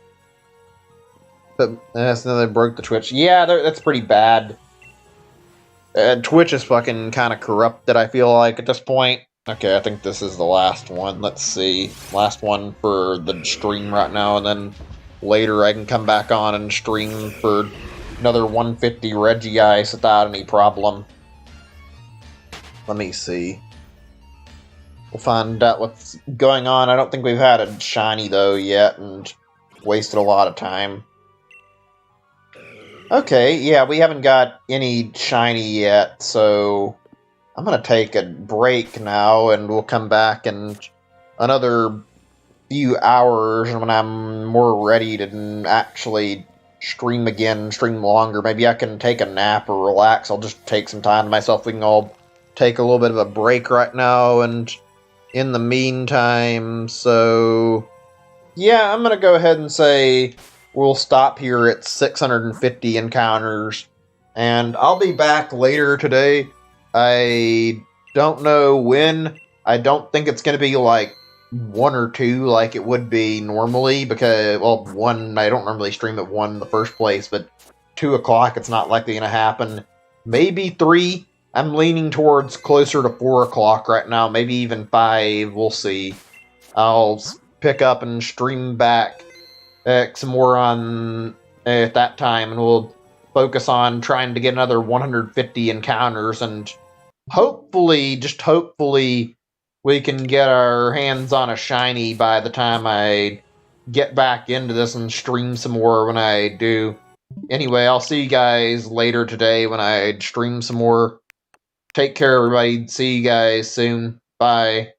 they broke the Twitch. Yeah, that's pretty bad. Twitch is fucking kind of corrupted, I feel like, at this point. Okay, I think this is the last one. Let's see. Last one for the stream right now, and then later I can come back on and stream for another 150 Regice without any problem. Let me see. We'll find out what's going on. I don't think we've had a shiny, though, yet, and wasted a lot of time. Okay, yeah, we haven't got any shiny yet, so I'm going to take a break now, and we'll come back in another few hours when I'm more ready to actually stream again, stream longer. Maybe I can take a nap or relax. I'll just take some time to myself. We can all take a little bit of a break right now, and in the meantime, so yeah, I'm going to go ahead and say we'll stop here at 650 encounters, and I'll be back later today. I don't know when. I don't think it's going to be like 1 or 2 like it would be normally, because, well, 1, I don't normally stream at 1 in the first place, but 2 o'clock, it's not likely going to happen. Maybe 3. I'm leaning towards closer to 4 o'clock right now, maybe even 5. We'll see. I'll pick up and stream back some more on at that time, and we'll focus on trying to get another 150 encounters, and hopefully, just hopefully, we can get our hands on a shiny by the time I get back into this and stream some more when I do. Anyway, I'll see you guys later today when I stream some more. Take care, everybody. See you guys soon. Bye.